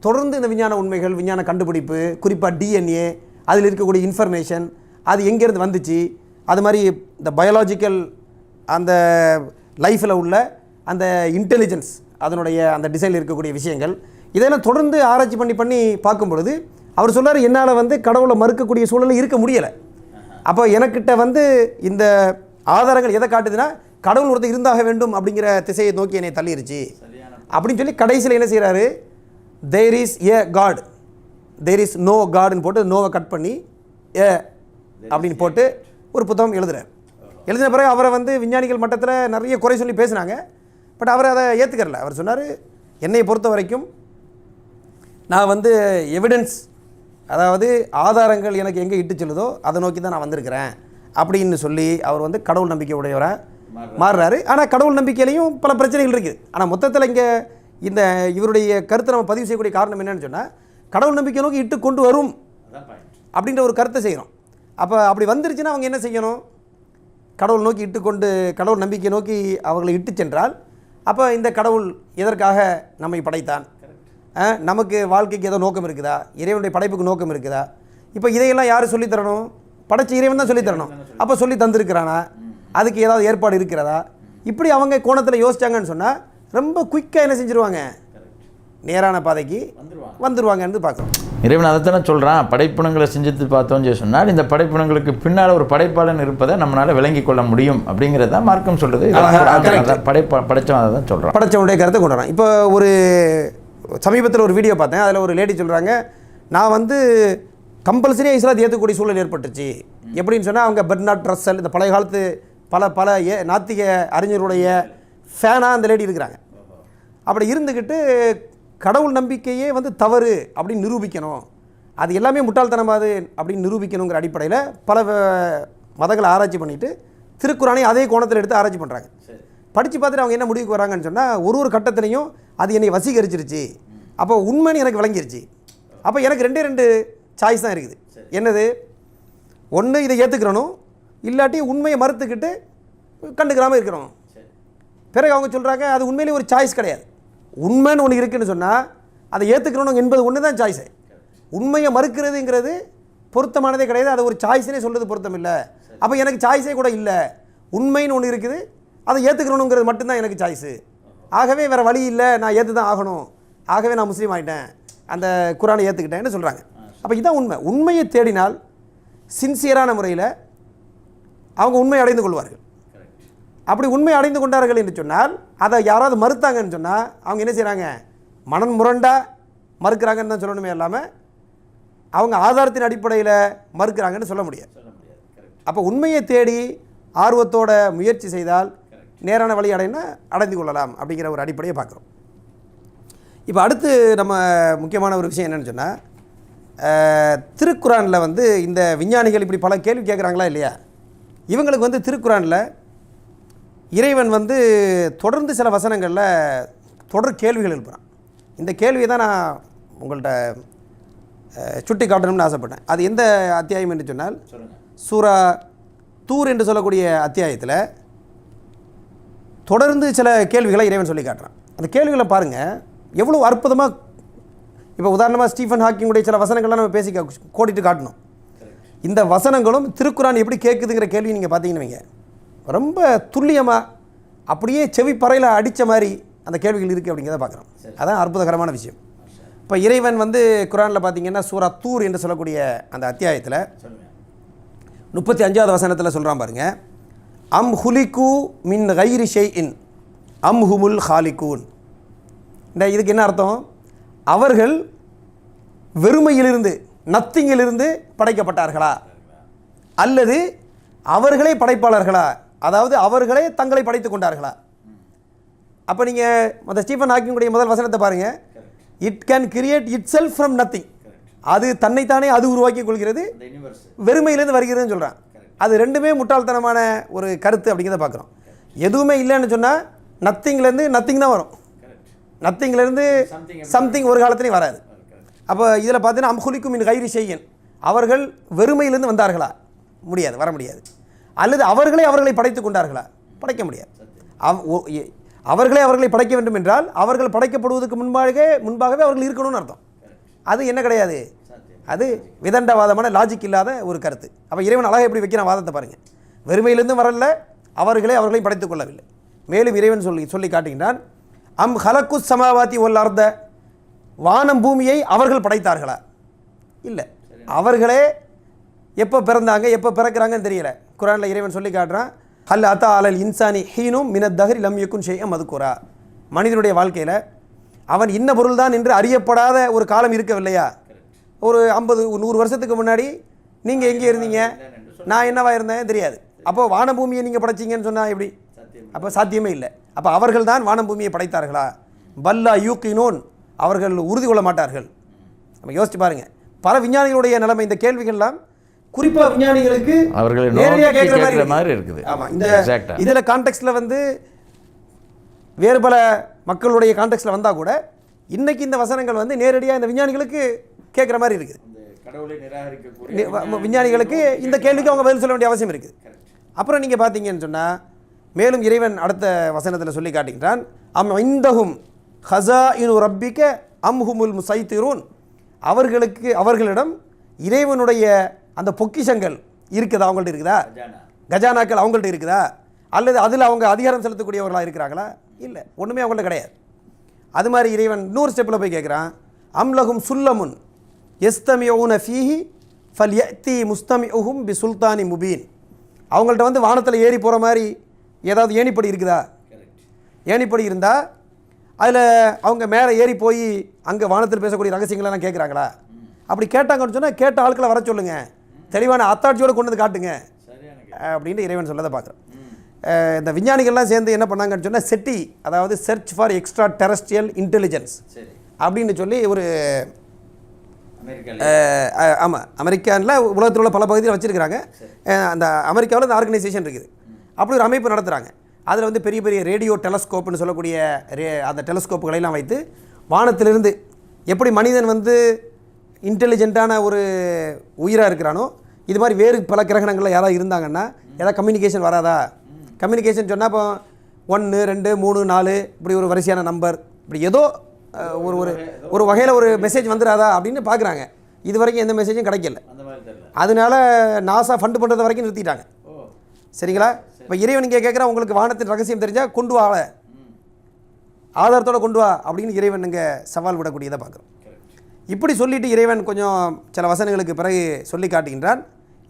தொடர்ந்து இந்த விஞ்ஞான உண்மைகள், விஞ்ஞான கண்டுபிடிப்பு, குறிப்பாக டிஎன்ஏ, அதில் இருக்கக்கூடிய இன்ஃபர்மேஷன், அது எங்கேருந்து வந்துச்சு, அது மாதிரி இந்த பயாலஜிக்கல் அந்த லைஃப்பில் உள்ள அந்த இன்டெலிஜென்ஸ், அதனுடைய அந்த டிசைனில் இருக்கக்கூடிய விஷயங்கள், இதெல்லாம் தொடர்ந்து ஆராய்ச்சி பண்ணி பார்க்கும் பொழுது அவர் சொல்கிறார், என்னால் வந்து கடவுளை மறுக்கக்கூடிய சூழலில் இருக்க முடியலை. அப்போ எனக்கிட்ட வந்து இந்த ஆதாரங்கள் எதை காட்டுதுன்னா, கடவுள் ஒருத்தர் இருந்தாக வேண்டும் அப்படிங்கிற திசையை நோக்கி என்னை தள்ளிருச்சு. அப்படின்னு சொல்லி கடைசியில் என்ன செய்கிறாரு, there is a God, there is no காடுன்னு போட்டு நோவை கட் பண்ணி ஏ அப்படின்னு போட்டு ஒரு புத்தகம் எழுதுறார். எழுதின பிறகு அவரை வந்து விஞ்ஞானிகள் மட்டத்தில் நிறைய குறை சொல்லி பேசுனாங்க. பட் அவர் அதை ஏற்றுக்கறல. அவர் சொன்னார், என்னை பொறுத்த வரைக்கும் நான் வந்து எவிடன்ஸ், அதாவது ஆதாரங்கள் எனக்கு எங்கே இட்டு சொல்லுதோ அதை நோக்கி தான் நான் வந்திருக்கிறேன் அப்படின்னு சொல்லி அவர் வந்து கடவுள் நம்பிக்கை உடையவராக மாறுறாரு. ஆனால் கடவுள் நம்பிக்கையிலையும் பல பிரச்சனைகள் இருக்குது. ஆனால் மொத்தத்தில் இங்கே இந்த இவருடைய கருத்தை நம்ம பதிவு செய்யக்கூடிய காரணம் என்னன்னு சொன்னால், கடவுள் நம்பிக்கை நோக்கி இட்டு கொண்டு வரும் அப்படின்ற ஒரு கருத்தை செய்கிறோம். அப்போ அப்படி வந்துருச்சுன்னா அவங்க என்ன செய்யணும், கடவுள் நோக்கி இட்டுக்கொண்டு கடவுள் நம்பிக்கை நோக்கி அவர்களை இட்டு சென்றால், அப்போ இந்த கடவுள் எதற்காக நம்மை படைத்தான், நமக்கு வாழ்க்கைக்கு ஏதோ நோக்கம் இருக்குதா, இறைவனுடைய படைப்புக்கு நோக்கம் இருக்குதா, இப்போ இதையெல்லாம் யார் சொல்லித்தரணும், படைச்ச இறைவன் தான் சொல்லித்தரணும். அப்போ சொல்லி தந்திருக்கிறானா, அதுக்கு ஏதாவது ஏற்பாடு இருக்கிறதா, இப்படி அவங்க கோணத்தில் யோசிச்சாங்கன்னு சொன்னால் ரொம்ப குயிக்காக என்ன செஞ்சுருவாங்க, நேரான பாதைக்கு வந்துருவாங்கன்னு பார்க்குறோம். இறைவன் அதைத்தானே சொல்கிறான், படைப்பினங்களை செஞ்சுட்டு பார்த்தோன்னு சொல்லி சொன்னால் இந்த படைப்பினங்களுக்கு பின்னால் ஒரு படைப்பாளன் இருப்பதை நம்மளால் விளங்கி கொள்ள முடியும் அப்படிங்கிறது தான் மார்க்கம் சொல்லுது. படைச்சவன் அதை தான் சொல்கிறான், படைச்சவனுடைய கருத்தை கொண்டு வரான். இப்போ ஒரு சமீபத்தில் ஒரு வீடியோ பார்த்தேன். அதில் ஒரு லேடி சொல்கிறாங்க, நான் வந்து கம்பல்சரியாக இஸ்லாத்தை ஏற்றக்கூடிய சூழல் ஏற்பட்டுச்சு. எப்படின்னு சொன்னால், அவங்க பெர்னார்ட் ரஸ்ஸல், இந்த பழைய காலத்து பல நாத்திக அறிஞருடைய ஃபேனாக அந்த லேடி இருக்கிறாங்க. அப்படி இருந்துக்கிட்டு கடவுள் நம்பிக்கையே வந்து தவறு அப்படின்னு நிரூபிக்கணும், அது எல்லாமே முட்டாள்தனமாது அப்படின்னு நிரூபிக்கணுங்கிற அடிப்படையில் பல மதங்களை ஆராய்ச்சி பண்ணிவிட்டு திருக்குறானை அதே கோணத்தில் எடுத்து ஆராய்ச்சி பண்ணுறாங்க. படித்து பார்த்துட்டு அவங்க என்ன முடிவுக்கு வராங்கன்னு சொன்னால், ஒரு கட்டத்திலையும் அது என்னை வசீகரிச்சிருச்சு, அப்போ உண்மைன்னு எனக்கு விளங்கிருச்சு. அப்போ எனக்கு ரெண்டு சாய்ஸ் தான் இருக்குது. என்னது, ஒன்று இதை ஏற்றுக்கிறணும், இல்லாட்டி உண்மையை மறுத்துக்கிட்டு கண்டுக்கிறாமல் இருக்கிறோம். பிறகு அவங்க சொல்கிறாங்க, அது உண்மையிலேயே ஒரு சாய்ஸ் கிடையாது. உண்மைன்னு ஒன்று இருக்குதுன்னு சொன்னால் அதை ஏற்றுக்கணும் என்பது ஒன்று தான் சாய்ஸு. உண்மையை மறுக்கிறதுங்கிறது பொருத்தமானதே கிடையாது, அது ஒரு சாய்ஸ்னே சொல்கிறது பொருத்தம் இல்லை. அப்போ எனக்கு சாய்ஸே கூட இல்லை, உண்மைன்னு ஒன்று இருக்குது, அதை ஏற்றுக்கணுங்கிறது மட்டும்தான் எனக்கு சாய்ஸு. ஆகவே வேறு வழி இல்லை, நான் ஏற்று தான் ஆகணும், ஆகவே நான் முஸ்லீம் ஆகிட்டேன், அந்த குரானை ஏற்றுக்கிட்டேன்னு சொல்கிறாங்க. அப்போ இதுதான் உண்மை. உண்மையை தேடினால் சின்சியரான முறையில் அவங்க உண்மை அடைந்து கொள்வார்கள். அப்படி உண்மை அடைந்து கொண்டார்கள் என்று சொன்னால், அதை யாராவது மறுத்தாங்கன்னு சொன்னால் அவங்க என்ன செய்கிறாங்க, மனம் முரண்டாக மறுக்கிறாங்கன்னு தான் சொல்லணுமே இல்லாமல் அவங்க ஆதாரத்தின் அடிப்படையில் மறுக்கிறாங்கன்னு சொல்ல முடியாது. அப்போ உண்மையை தேடி ஆர்வத்தோட முயற்சி செய்தால் நேரான வழி அடைந்து கொள்ளலாம் அப்படிங்கிற ஒரு அடிப்படையை பார்க்குறோம். இப்போ அடுத்து நம்ம முக்கியமான ஒரு விஷயம் என்னென்னு சொன்னால், திருக்குறானில் வந்து இந்த விஞ்ஞானிகள் இப்படி பல கேள்வி கேட்குறாங்களா இல்லையா, இவங்களுக்கு வந்து திருக்குறானில் இறைவன் வந்து தொடர்ந்து சில வசனங்களில் தொடர் கேள்விகள் எழுப்புறான். இந்த கேள்வியை தான் நான் உங்கள்கிட்ட சுட்டி காட்டணும்னு ஆசைப்பட்டேன். அது எந்த அத்தியாயம் என்று சொன்னால், சூரா தூர் என்று சொல்லக்கூடிய அத்தியாயத்தில் தொடர்ந்து சில கேள்விகளை இறைவன் சொல்லி காட்டுறான். அந்த கேள்விகளை பாருங்கள் எவ்வளோ அற்புதமாக. இப்போ உதாரணமாக ஸ்டீஃபன் ஹாக்கிங்குடைய சில வசனங்கள்லாம் நம்ம பேசி கோடிட்டு காட்டணும். இந்த வசனங்களும் திருக்குறான் எப்படி கேட்குதுங்கிற கேள்வி நீங்கள் பார்த்தீங்கன்னு வைங்க, ரொம்ப துல்லியமாக அப்படியே செவி பறையில் அடித்த மாதிரி அந்த கேள்விகள் இருக்குது அப்படிங்கிறத பார்க்குறோம். அதான் அற்புதகரமான விஷயம். இப்போ இறைவன் வந்து குரானில் பார்த்தீங்கன்னா சூரா தூர் என்று சொல்லக்கூடிய அந்த அத்தியாயத்தில் 35வது வசனத்தில் சொல்கிறான் பாருங்கள், அம் ஹுலிகு மின் கைரி ஷெய்இன் அம் ஹுமுல் ஹாலிகூன். இந்த இதுக்கு என்ன அர்த்தம், அவர்கள் வெறுமையிலிருந்து நத்திங்கிலிருந்து படைக்கப்பட்டார்களா, அல்லது அவர்களே படைப்பாளர்களா, அதாவது அவர்களே தங்களை படைத்து கொண்டார்களா. அப்போ நீங்கள் அந்த ஸ்டீஃபன் ஹாக்கிங்குடைய முதல் வசனத்தை பாருங்கள், it can create it self from nothing, அது தன்னைத்தானே அது உருவாக்கி கொள்கிறது, வெறுமையிலேருந்து வருகிறதுன்னு சொல்கிறான். அது ரெண்டுமே முட்டாள்தனமான ஒரு கருத்து அப்படிங்கிறத பார்க்குறோம். எதுவுமே இல்லைன்னு சொன்னால் நத்திங்லேருந்து நத்திங் தான் வரும், நத்திங்லேருந்து சம்திங் ஒரு காலத்துலேயும் வராது. அப்போ இதில் பார்த்தீங்கன்னா அம்ஹுலிக்கும் மின் கைரி ஷெய்இன், அவர்கள் வெறுமையிலேருந்து வந்தார்களா, முடியாது, வர முடியாது. அல்லது அவர்களை படைத்து கொண்டார்களா, படைக்க முடியாது. அவர்களை படைக்க வேண்டும் என்றால் அவர்கள் படைக்கப்படுவதற்கு முன்பாகவே அவர்கள் இருக்கணும்னு அர்த்தம். அது என்ன கிடையாது, அது விதண்டவாதமான லாஜிக் இல்லாத ஒரு கருத்து. அப்போ இறைவன் அழகாக எப்படி வைக்கிற வாதத்தை பாருங்கள், வெறுமையிலிருந்து வரல, அவர்களை படைத்துக் கொள்ளவில்லை. மேலும் இறைவன் சொல்லி காட்டுகின்றான், அம் ஹலக்கு சமாவாத்தி ஒல் அர்த்த, வானம் பூமியை அவர்கள் படைத்தார்களா, இல்லை, அவர்களே எப்போ பிறந்தாங்க எப்போ பிறக்கிறாங்கன்னு தெரியல. குரானில் இறைவன் சொல்லி காட்டுறான், ஹல் அத்தா அலல் இன்சானி ஹீனும் மினத் தஹரி லம் யகுன் ஷைஅன் மதுக்குரா. மனிதனுடைய வாழ்க்கையில் அவன் இன்ன பொருள்தான் என்று அறியப்படாத ஒரு காலம் இருக்கவில்லையா? ஒரு 50-100 வருஷத்துக்கு முன்னாடி நீங்கள் எங்கே இருந்தீங்க, நான் என்னவா இருந்தேன் தெரியாது. அப்போ வானபூமியை நீங்கள் படைச்சிங்கன்னு சொன்னால் எப்படி? அப்போ சாத்தியமே இல்லை. அப்போ அவர்கள் தான் வானம் பூமியை படைத்தார்களா? பல்லா யூக்கினோன், அவர்கள் உறுதி கொள்ள மாட்டார்கள். நம்ம யோசிச்சு பாருங்கள், பல விஞ்ஞானிகளுடைய நிலைமை. இந்த கேள்விகள்லாம் குறிப்பாக விஞ்ஞானிகளுக்கு அவர்கள் நேரடியாக கேட்குற மாதிரி இருக்குது. ஆமாம், இந்த இதில் கான்டெக்ஸ்டில் வந்து வேறு பல மக்களுடைய கான்டெக்ஸ்டில் வந்தால் கூட இன்னைக்கு இந்த வசனங்கள் வந்து நேரடியாக இந்த விஞ்ஞானிகளுக்கு கேட்குற மாதிரி இருக்குது. விஞ்ஞானிகளுக்கு இந்த கேள்விக்கு அவங்க பதில் சொல்ல வேண்டிய அவசியம் இருக்குது. அப்புறம் நீங்கள் பார்த்தீங்கன்னு சொன்னால் மேலும் இறைவன் அடுத்த வசனத்தில் சொல்லி காட்டுகின்றான், அம் இந்தஹும் ஹஸாயினு ரப்பிக அம்ஹுமுல் முசைத்திரூன், அவர்களிடம் இறைவனுடைய அந்த பொக்கிஷங்கள் இருக்குதா, அவங்கள்ட்ட இருக்குதா? கஜானாக்கள் அவங்கள்ட்ட இருக்குதா? அல்லது அதில் அவங்க அதிகாரம் செலுத்தக்கூடியவர்களாக இருக்கிறாங்களா? இல்லை, ஒன்றுமே அவங்கள்ட்ட கிடையாது. அது மாதிரி இறைவன் இன்னொரு ஸ்டெப்பில் போய் கேட்குறான், அம்லகும் சுல்லமுன் எஸ்தமியூன ஃபீஹி ஃபல்யத்தி முஸ்தமிஉஹும் பி சுல்தானி முபீன், அவங்கள்ட்ட வந்து வானத்தில் ஏறி போகிற மாதிரி ஏதாவது ஏணிப்படி இருக்குதா? ஏணிப்படி இருந்தால் அதில் அவங்க மேலே ஏறி போய் அங்கே வானத்தில் பேசக்கூடிய ரகசியங்களெல்லாம் கேட்குறாங்களா? அப்படி கேட்டாங்கன்னு சொன்னால் கேட்ட ஆட்களை வர சொல்லுங்கள், தெளிவான அத்தாட்சியோடு கொண்டு வந்து காட்டுங்க அப்படின்ட்டு இறைவன் சொல்லதை பார்க்குறோம். இந்த விஞ்ஞானிகள்லாம் சேர்ந்து என்ன பண்ணாங்கன்னு சொன்னால் செட்டி, அதாவது search for extraterrestrial intelligence அப்படின்னு சொல்லி ஒரு ஆமாம் அமெரிக்காவில் உலகத்தில் உள்ள பல பகுதியில் வச்சுருக்கிறாங்க. அந்த அமெரிக்காவில் இந்த ஆர்கனைசேஷன் இருக்குது. அப்படி ஒரு அமைப்பு நடத்துகிறாங்க. அதில் வந்து பெரிய பெரிய ரேடியோ டெலஸ்கோப்னு சொல்லக்கூடிய அந்த டெலஸ்கோப்புகளெல்லாம் வைத்து வானத்திலிருந்து எப்படி மனிதன் வந்து இன்டெலிஜென்ட்டான ஒரு உயிராக இருக்கிறானோ, இது மாதிரி வேறு பல கிரகணங்களில் யாராவது இருந்தாங்கன்னா ஏதாவது கம்யூனிகேஷன் வராதா? கம்யூனிகேஷன் சொன்னால் இப்போ 1 2 3 4 இப்படி ஒரு வரிசையான நம்பர், இப்படி ஏதோ ஒரு ஒரு ஒரு வகையில் ஒரு மெசேஜ் வந்துடாதா அப்படின்னு பார்க்குறாங்க. இது வரைக்கும் எந்த மெசேஜும் கிடைக்கல. அதனால நாசா ஃபண்டு பண்ணுறது வரைக்கும் நிறுத்திட்டாங்க. சரிங்களா? இப்போ இறைவன் இங்கே கேட்குறா, உங்களுக்கு வானத்தின் ரகசியம் தெரிஞ்சால் கொண்டு வா, ஆதாரத்தோடு கொண்டு வா அப்படின்னு இறைவன் இங்கே சவால் விடக்கூடியதை பார்க்குறோம். இப்படி சொல்லிவிட்டு இறைவன் கொஞ்சம் சில வசனங்களுக்கு பிறகு சொல்லி காட்டுகின்றான்,